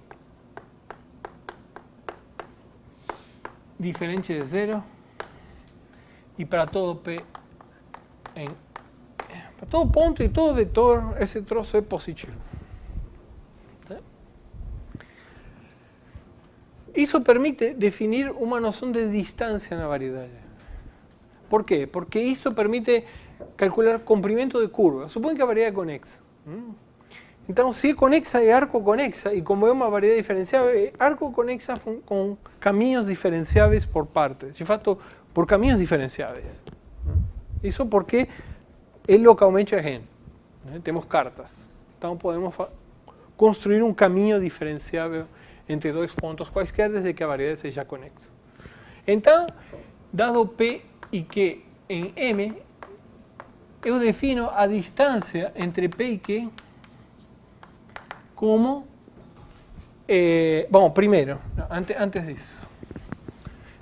diferente de zero e para todo P para todo ponto e todo vetor, esse troço é positivo. Isso permite definir uma noção de distância na variedade. Por quê? Porque isso permite calcular comprimento de curva. Suponha que a variedade é conexa. Então, se é conexa, é arco-conexa, e como é uma variedade diferenciável, é arco-conexa com caminhos diferenciáveis por partes. De fato, por caminhos diferenciáveis. Isso porque é localmente N. Temos cartas. Então, podemos construir um caminho diferenciável entre dois pontos quaisquer, desde que a variedade seja conexa. Então, dado P e Q em M, eu defino a distância entre P e Q como... bom, primeiro, antes disso.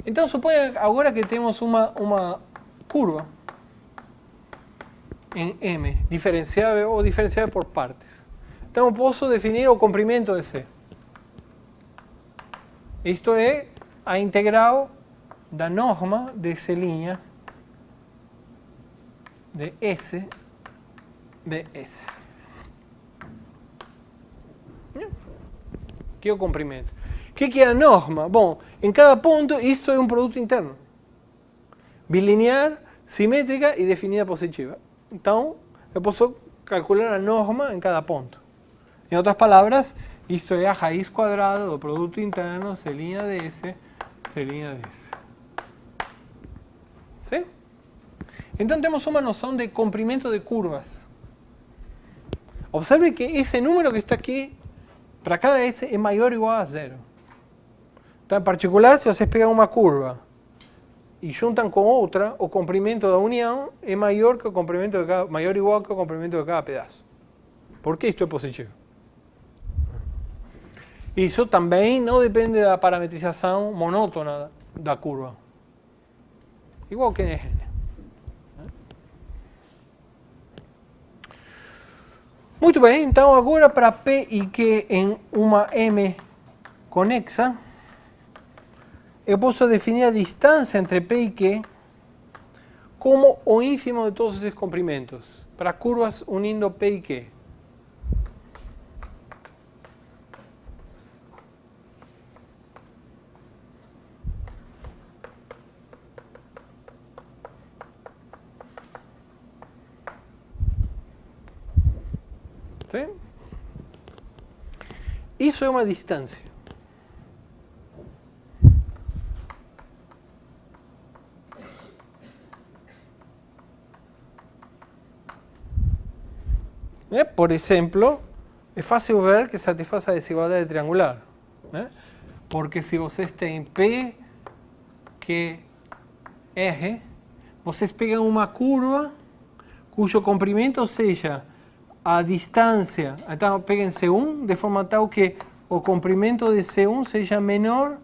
Então, suponha agora que temos uma curva em M, diferenciável ou diferenciável por partes. Então, eu posso definir o comprimento de C. Isto é a integral da norma de C' de S de S. Que é o comprimento. O que é a norma? Bom, em cada ponto, isto é um produto interno. Bilinear, simétrica e definida positiva. Então, eu posso calcular a norma em cada ponto. Em outras palavras, isto é a raiz quadrada do produto interno C' de S, C' de S. Sim? Então temos uma noção de comprimento de curvas. Observe que esse número que está aqui, para cada S, é maior ou igual a zero. Então, em particular, se vocês pegam uma curva e juntam com outra, o comprimento da união é maior que o comprimento de cada, maior ou igual que o comprimento de cada pedaço. Por que isto é positivo? Isso também não depende da parametrização monótona da curva. Igual que em N. Muito bem, então agora para P e Q em uma M conexa, eu posso definir a distância entre P e Q como o ínfimo de todos esses comprimentos, para curvas unindo P e Q. Sim? Isso é uma distância. Por exemplo, é fácil ver que satisfaz a desigualdade triangular. Porque se vocês têm P, Q, R, vocês pegam uma curva cujo comprimento seja a distância, então peguem C1 de forma tal que o comprimento de C1 seja menor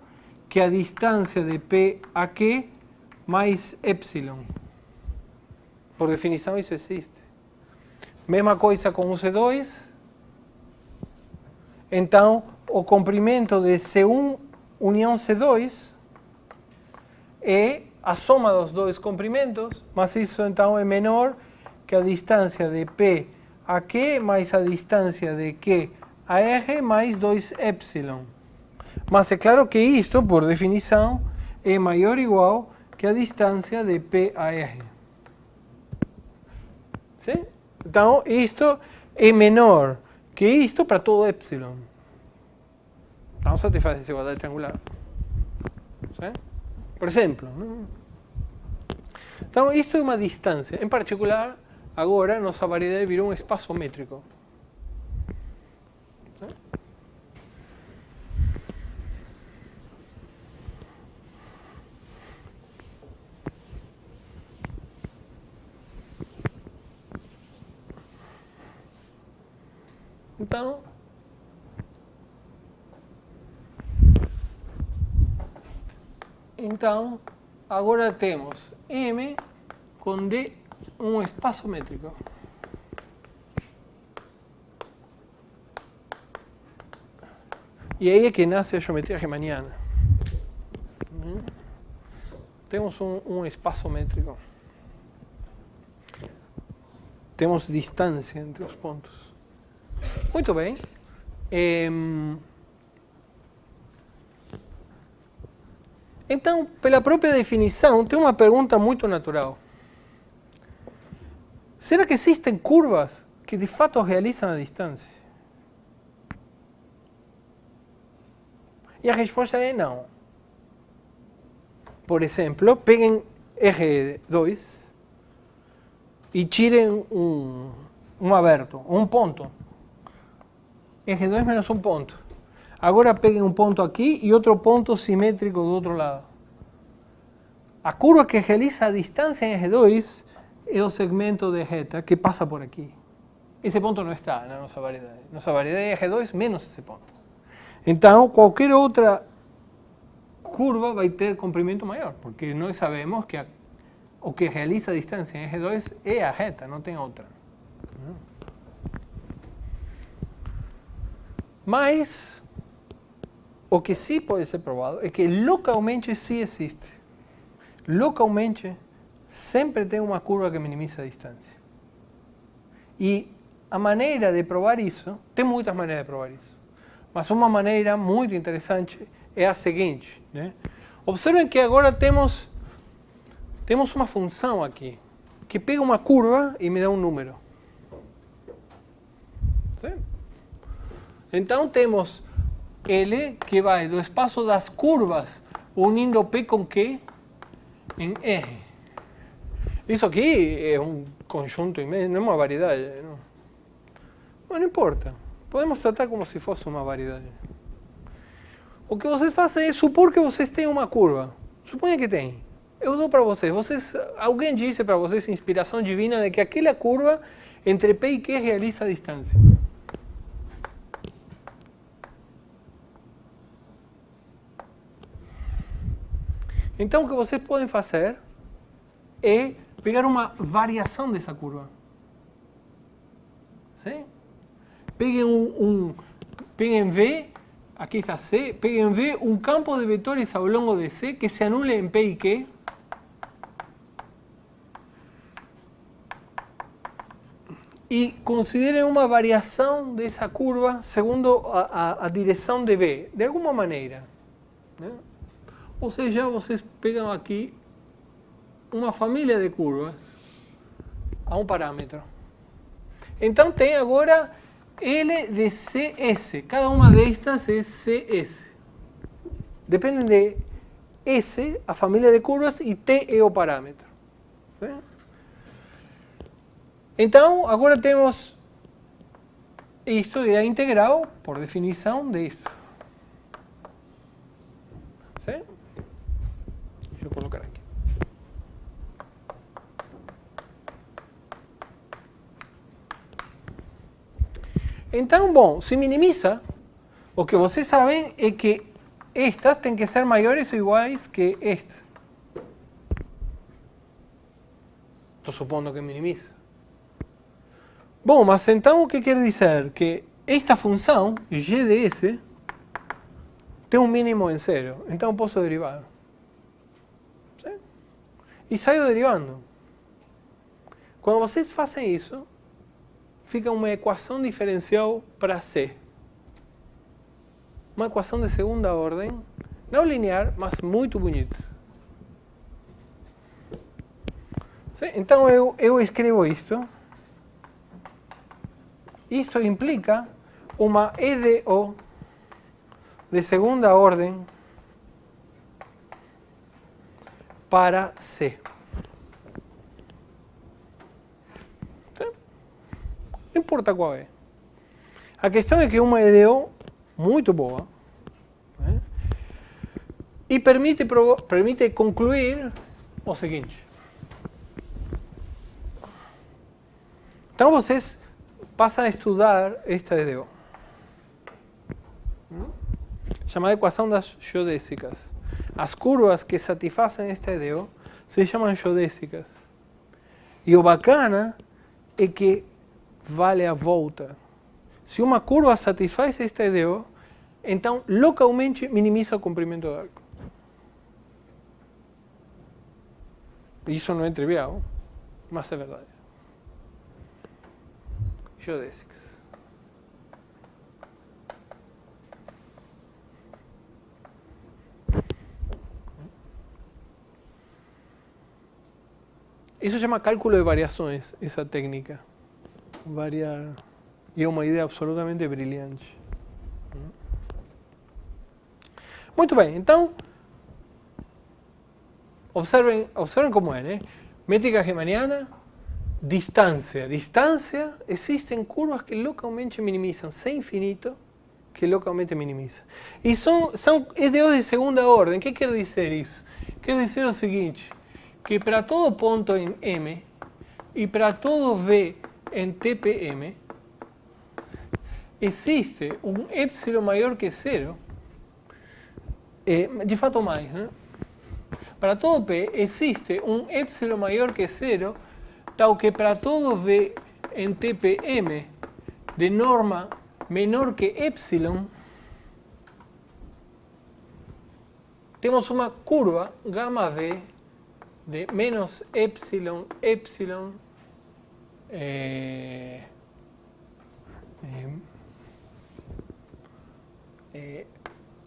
que a distância de P a Q mais epsilon. Por definição isso existe. Mesma coisa com o C2, Então, o comprimento de C1 união C2 é a soma dos dois comprimentos, mas isso então é menor que a distância de P a Q mais a distância de Q a R mais 2ε. Mas é claro que isto, por definição, é maior ou igual que a distância de P a R. Sim? Então, isto é menor que isto para todo epsilon. Então, satisfaz essa igualdade triangular. Sim? Por exemplo. Então, isto é uma distância. Em particular, agora, nossa variedade virou um espaço métrico. Sim? Então, agora temos M com D um espaço métrico. E aí é que nasce a geometria riemanniana. Temos um espaço métrico. Temos distância entre os pontos. Muito bem. Então, pela própria definição, tem uma pergunta muito natural. Será que existem curvas que de fato realizam a distância? E a resposta é não. Por exemplo, peguem R2 e tirem um aberto, um ponto. R2 menos um ponto. Agora peguem um ponto aqui e outro ponto simétrico do outro lado. A curva que realiza a distância em R2 é o segmento de reta que passa por aqui. Esse ponto não está na nossa variedade. Nossa variedade é R2 menos esse ponto. Então, qualquer outra curva vai ter comprimento maior, porque nós sabemos que o que realiza a distância em R2 é a reta, não tem outra. Mas, o que sim pode ser provado é que localmente sim existe. Localmente, sempre tem uma curva que minimiza a distância. E a maneira de provar isso, tem muitas maneiras de provar isso, mas uma maneira muito interessante é a seguinte, né? Observem que agora temos uma função aqui, que pega uma curva e me dá um número. Sim? Então temos L que vai do espaço das curvas unindo P com Q em R. Isso aqui é um conjunto imenso, não é uma variedade. Não. Mas não importa. Podemos tratar como se fosse uma variedade. O que vocês fazem é supor que vocês têm uma curva. Suponha que tem. Eu dou para vocês. Alguém disse para vocês, inspiração divina, de que aquela curva entre P e Q realiza a distância. Então, o que vocês podem fazer é pegar uma variação dessa curva. Sim? Peguem V, aqui está C, peguem V um campo de vetores ao longo de C que se anule em P e Q. E considerem uma variação dessa curva segundo a direção de V, de alguma maneira. Né? Ou seja, vocês pegam aqui uma família de curvas a um parâmetro. Então tem agora L de CS. Cada uma destas é CS. Depende de S, a família de curvas, e T é o parâmetro. Certo? Então, agora temos isto é a integral, por definição, disto. Certo? Deixa eu colocar aqui. Então, bom, se minimiza, o que vocês sabem é que estas têm que ser maiores ou iguais que esta. Estou supondo que minimiza. Bom, mas então o que quer dizer? Que esta função, g de s, tem um mínimo em zero. Então eu posso derivar. Sim? E saio derivando. Quando vocês fazem isso, fica uma equação diferencial para C. Uma equação de segunda ordem, não linear, mas muito bonita. Sim? Então eu escrevo isto. Isto implica uma EDO de segunda ordem para C. Sim? Não importa qual é. A questão é que é uma EDO muito boa, né? E permite concluir o seguinte. Então vocês passam a estudar esta EDO, chamada equação das geodésicas. As curvas que satisfazem esta EDO se chamam geodésicas. E o bacana é que vale a volta. Se uma curva satisfaz esta EDO, então localmente minimiza o comprimento do arco. Isso não é trivial, mas é verdade. Geodésicas. Isso se chama cálculo de variações, essa técnica. Variar. E é uma ideia absolutamente brilhante. Muito bem, então, observem como é, né? Métrica riemanniana, distância. Distância, existem curvas que localmente minimizam, sem infinito, que localmente minimizam. E são EDOs de segunda ordem. O que quer dizer isso? Quer dizer o seguinte, que para todo ponto em M e para todo V em TPM, existe um epsilon maior que zero, de fato mais, né? Para todo P existe um epsilon maior que zero, tal que para todo V em TPM de norma menor que epsilon, temos uma curva gamma V de menos epsilon,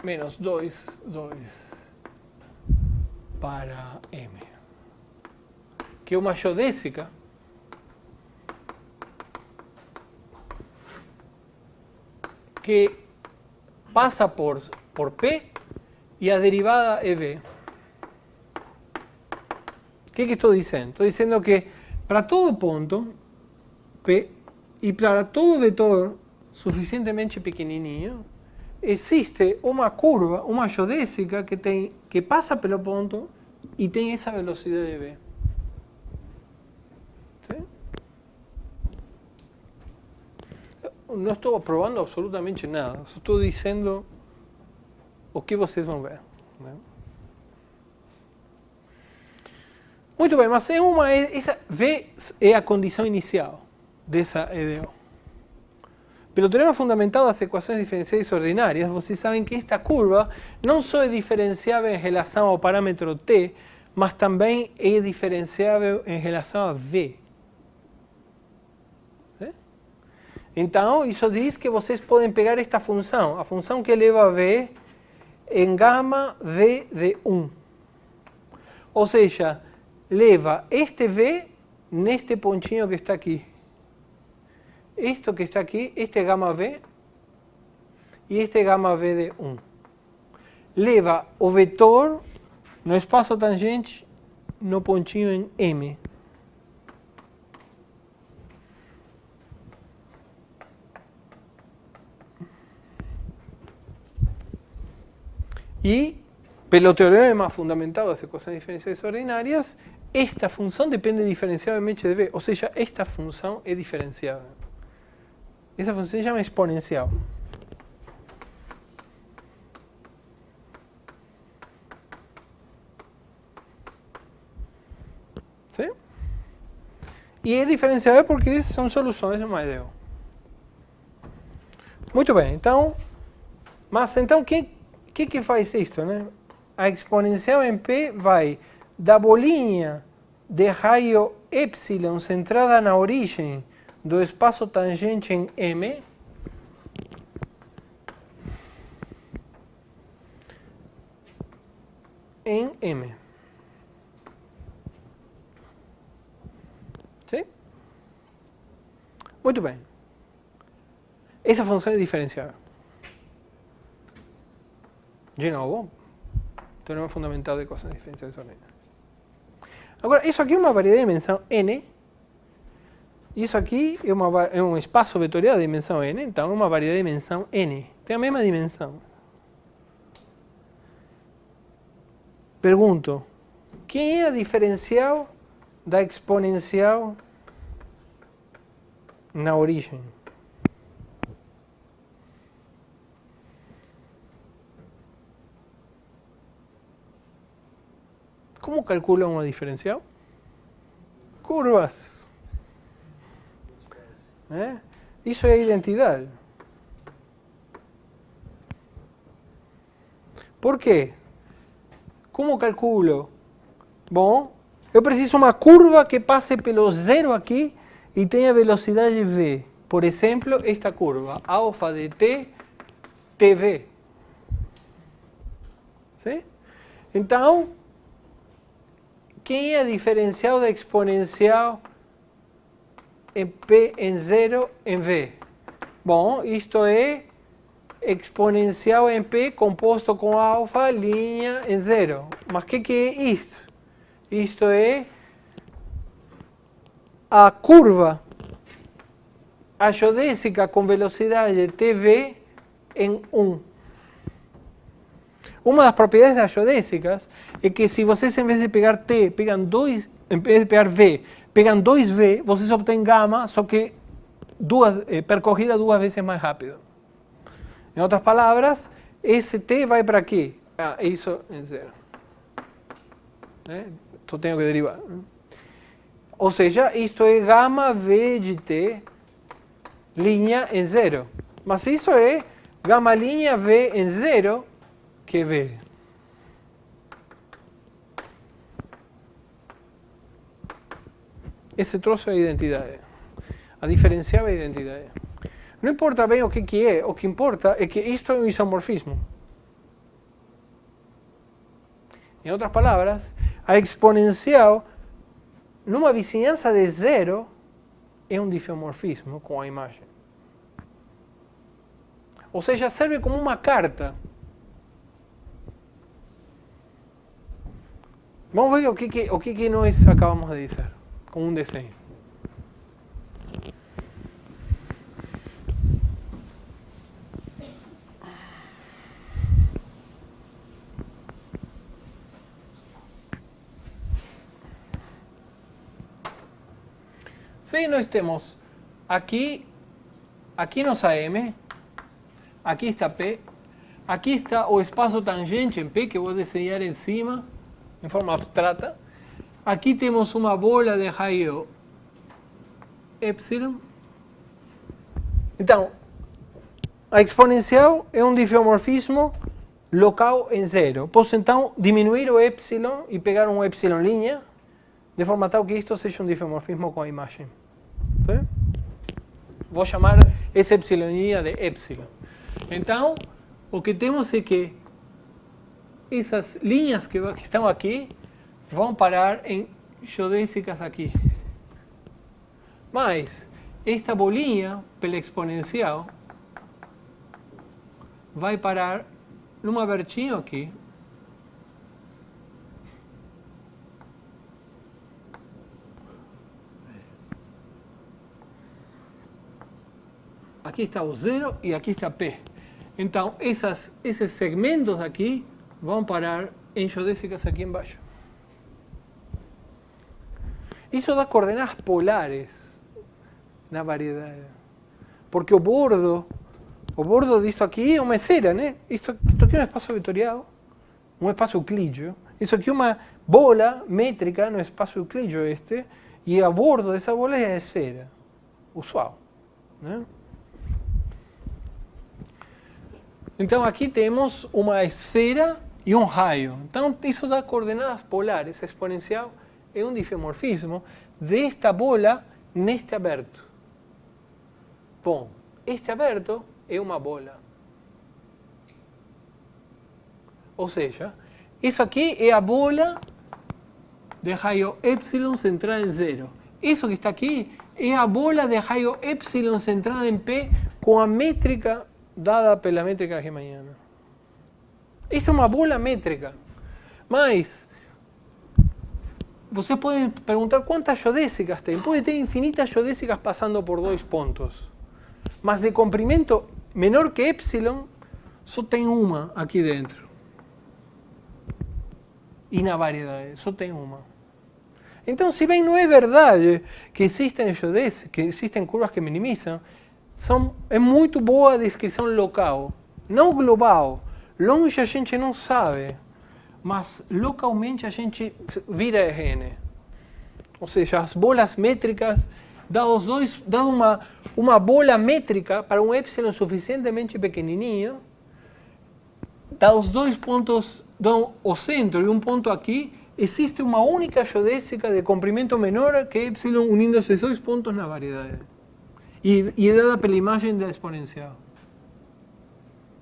menos 2 para M, que é uma geodésica que passa por P e a derivada é V. O que estou dizendo? Estou dizendo que para todo ponto P e para todo vetor suficientemente pequenininho, existe uma curva, uma geodésica que passa pelo ponto e tem essa velocidade V. ¿Sí? Não estou provando absolutamente nada, só estou dizendo o que vocês vão ver, né? Muito bem, mas essa V é a condição inicial dessa EDO. Pelo teorema fundamental das equações diferenciais ordinárias, vocês sabem que esta curva não só é diferenciável em relação ao parâmetro t, mas também é diferenciável em relação a v. Então, isso diz que vocês podem pegar esta função, a função que eleva a v, em gama v de 1. Ou seja, leva este v neste pontinho que está aqui. Esto que está aquí, este gamma V y este gamma V de 1. Leva o vetor no espaço tangente no pontinho em M. E, pelo teorema fundamental das equações diferenciais ordinárias, esta função depende diferencialmente de V. Ou seja, esta função é diferenciável. Essa função se chama exponencial. Sim? E é diferenciável porque são soluções de uma EDO. Muito bem, então, mas então o que faz isto, né? A exponencial em P vai da bolinha de raio epsilon centrada na origem do espaço tangente em M em M. Sim? Muito bem. Essa função é diferenciável. De novo, teorema fundamental de cosseno diferenciais ordenadas. Agora, isso aqui é uma variedade de dimensão n. Isso aqui é um espaço vetorial de dimensão n, então é uma variedade de dimensão n. Tem a mesma dimensão. Pergunto, quem é a diferencial da exponencial na origem? Como calcula uma diferencial? Curvas. Isso é a identidade. Por quê? Como calculo? Bom, eu preciso de uma curva que passe pelo zero aqui e tenha velocidade v. Por exemplo, esta curva, alfa de t, tv. Sim? Então, quem é a diferencial da exponencial em P em 0 em V? Bom, isto é exponencial em P composto com alfa, linha em 0. Mas o que é isto? Isto é a curva geodésica com velocidade tv em 1. Uma das propriedades das geodésicas é que se vocês, em vez de pegar t, pegam 2, em vez de pegar v, pegam 2v, vocês obtêm gama, só que percorrida 2 vezes mais rápido. Em outras palavras, esse t vai para quê? Isso em 0. Só tenho que derivar. Ou seja, isto é gama v de t, linha em 0. Mas isso é gama linha v em 0, que é v. Esse troço é a identidade. A diferencial é a identidade. Não importa bem o que é, o que importa é que isto é um isomorfismo. Em outras palavras, a exponencial, numa vizinhança de 0, é um diffeomorfismo com a imagem. Ou seja, serve como uma carta. Vamos ver o que nós acabamos de dizer, com um desenho. Se nós temos aqui nossa M, aqui está P, aqui está o espaço tangente em P, que eu vou desenhar em cima, em forma abstrata. Aqui temos uma bola de raio epsilon. Então, a exponencial é um diffeomorfismo local em 0. Posso então diminuir o epsilon e pegar um epsilon linha, de forma tal que isto seja um diffeomorfismo com a imagem. Sim? Vou chamar esse epsilon linha de epsilon. Então, o que temos é que essas linhas que estão aqui vão parar em geodésicas aqui. Mas esta bolinha, pela exponencial, vai parar numa abertinho aqui. Aqui está o 0 e aqui está P. Então, esses segmentos aqui vão parar em geodésicas aqui embaixo. Isso dá coordenadas polares na variedade. Porque o bordo disto aqui é uma esfera, né? Isto aqui é um espaço vetorial, um espaço euclídeo. Isso aqui é uma bola métrica no espaço euclídeo e a bordo dessa bola é a esfera, usual, né? Então aqui temos uma esfera e um raio. Então isso dá coordenadas polares. A exponencial é um difeomorfismo desta bola neste aberto. Bom, este aberto é uma bola. Ou seja, isso aqui é a bola de raio epsilon centrada em zero. Isso que está aqui é a bola de raio epsilon centrada em P com a métrica dada pela métrica riemanniana. Isso é uma bola métrica. Mas você pode perguntar quantas geodésicas tem. Pode ter infinitas geodésicas passando por dois pontos. Mas de comprimento menor que epsilon, só tem uma aqui dentro. E na variedade, só tem uma. Então, se bem não é verdade que existem geodésicas, que existem curvas que minimizam, é muito boa a descrição local, não global. Longe a gente não sabe, mas localmente a gente vira RN. Ou seja, as bolas métricas, dá uma bola métrica para um epsilon suficientemente pequenininho, dá os dois pontos, dá o centro e um ponto aqui, existe uma única geodésica de comprimento menor que epsilon unindo esses dois pontos na variedade. E é dada pela imagem da exponencial.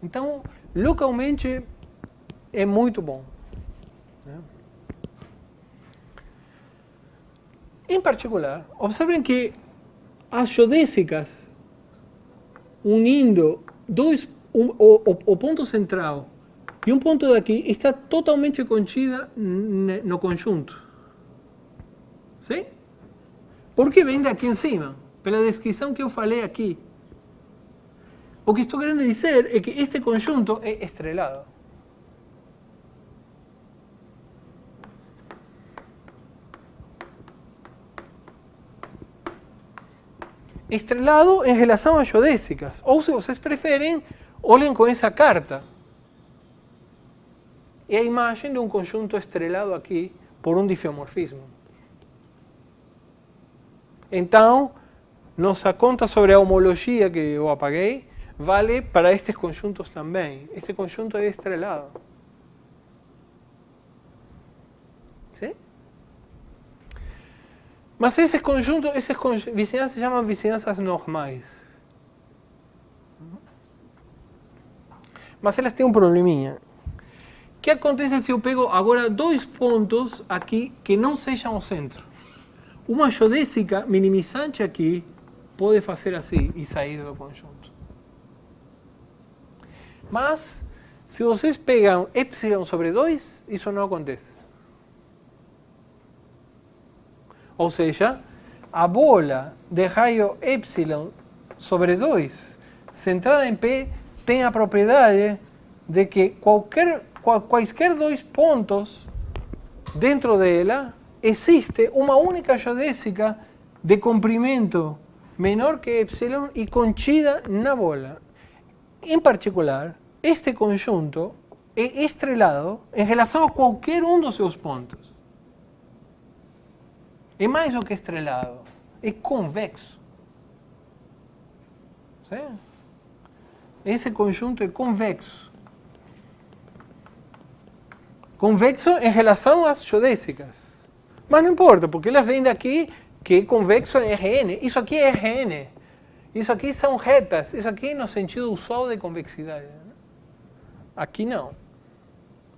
Então, localmente, é muito bom. Em particular, observem que as geodésicas unindo o ponto central e um ponto daqui está totalmente contida no conjunto. Sim? Porque vem daqui em cima, pela descrição que eu falei aqui. O que estou querendo dizer é que este conjunto é estrelado. Estrelado em relação às geodésicas. Ou, se vocês preferem, olhem com essa carta. É a imagem de um conjunto estrelado aqui por um difeomorfismo. Então, nossa conta sobre a homologia que eu apaguei vale para estes conjuntos também. Este conjunto é estrelado. Sim? Mas esses conjuntos, essas vizinhanças se chamam vizinhanças normais. Mas elas têm um probleminha. O que acontece se eu pego agora dois pontos aqui que não sejam o centro? Uma geodésica minimizante aqui pode fazer assim e sair do conjunto. Mas, se vocês pegam epsilon sobre 2, isso não acontece. Ou seja, a bola de raio epsilon sobre 2, centrada em P, tem a propriedade de que quaisquer dois pontos dentro dela existe uma única geodésica de comprimento menor que epsilon e contida na bola. Em particular, este conjunto é estrelado em relação a qualquer um dos seus pontos. É mais do que estrelado, é convexo. Sim? Esse conjunto é convexo. Convexo em relação às geodésicas. Mas não importa, porque elas vêm daqui que é convexo em RN. Isso aqui é RN. Isso aqui são retas. Isso aqui é no sentido usual de convexidade. Aqui não.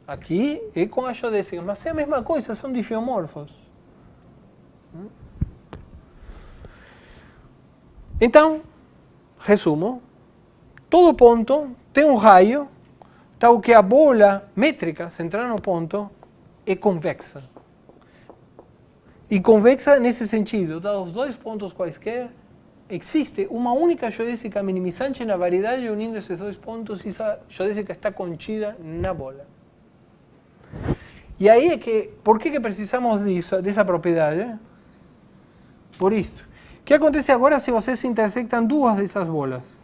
Aqui é com as geodésicas. Mas é a mesma coisa, são difeomorfos. Então, resumo. Todo ponto tem um raio, tal que a bola métrica centrada no ponto é convexa. E convexa nesse sentido, dados dois pontos quaisquer, existe uma única geodésica minimizante na variedade unindo esses dois pontos e essa geodésica está contida na bola. E aí é que, por que precisamos dessa propriedade? Por isso. O que acontece agora se vocês intersectam duas dessas bolas?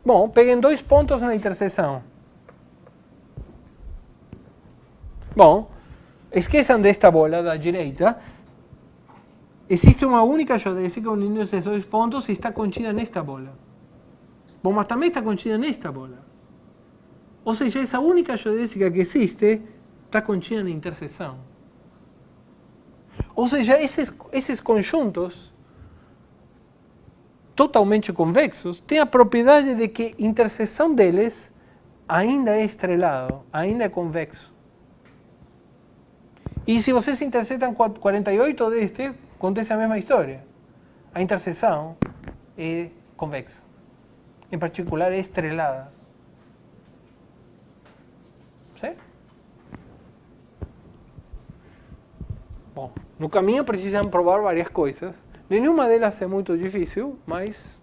Bom, peguem dois pontos na interseção. Bom, esqueçam desta bola da direita. Existe uma única geodésica unindo esses dois pontos e está contida nesta bola. Bom, mas também está contida nesta bola. Ou seja, essa única geodésica que existe está contida na interseção. Ou seja, esses conjuntos totalmente convexos têm a propriedade de que a interseção deles ainda é estrelado, ainda é convexo. E se vocês interceptam 48 deste, acontece a mesma história. A interseção é convexa. Em particular, é estrelada. Sim? Bom, no caminho precisam provar várias coisas. Nenhuma delas é muito difícil, mas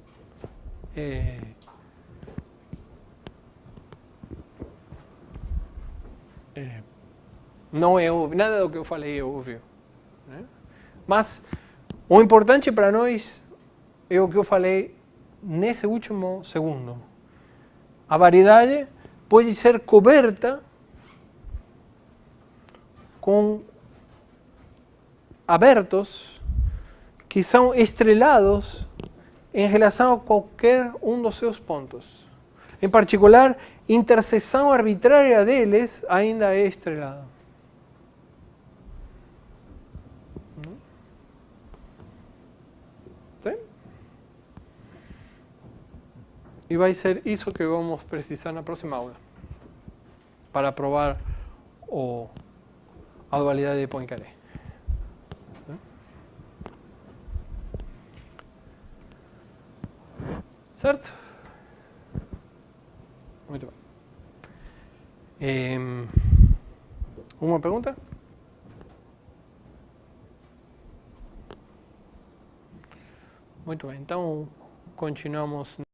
não é óbvio, nada do que eu falei é óbvio. Né? Mas o importante para nós é o que eu falei nesse último segundo. A variedade pode ser coberta com abertos que são estrelados em relação a qualquer um dos seus pontos. Em particular, a interseção arbitrária deles ainda é estrelada. Sim? E vai ser isso que vamos precisar na próxima aula para provar a dualidade de Poincaré. Certo? Muito bem. Uma pergunta? Muito bem, então continuamos.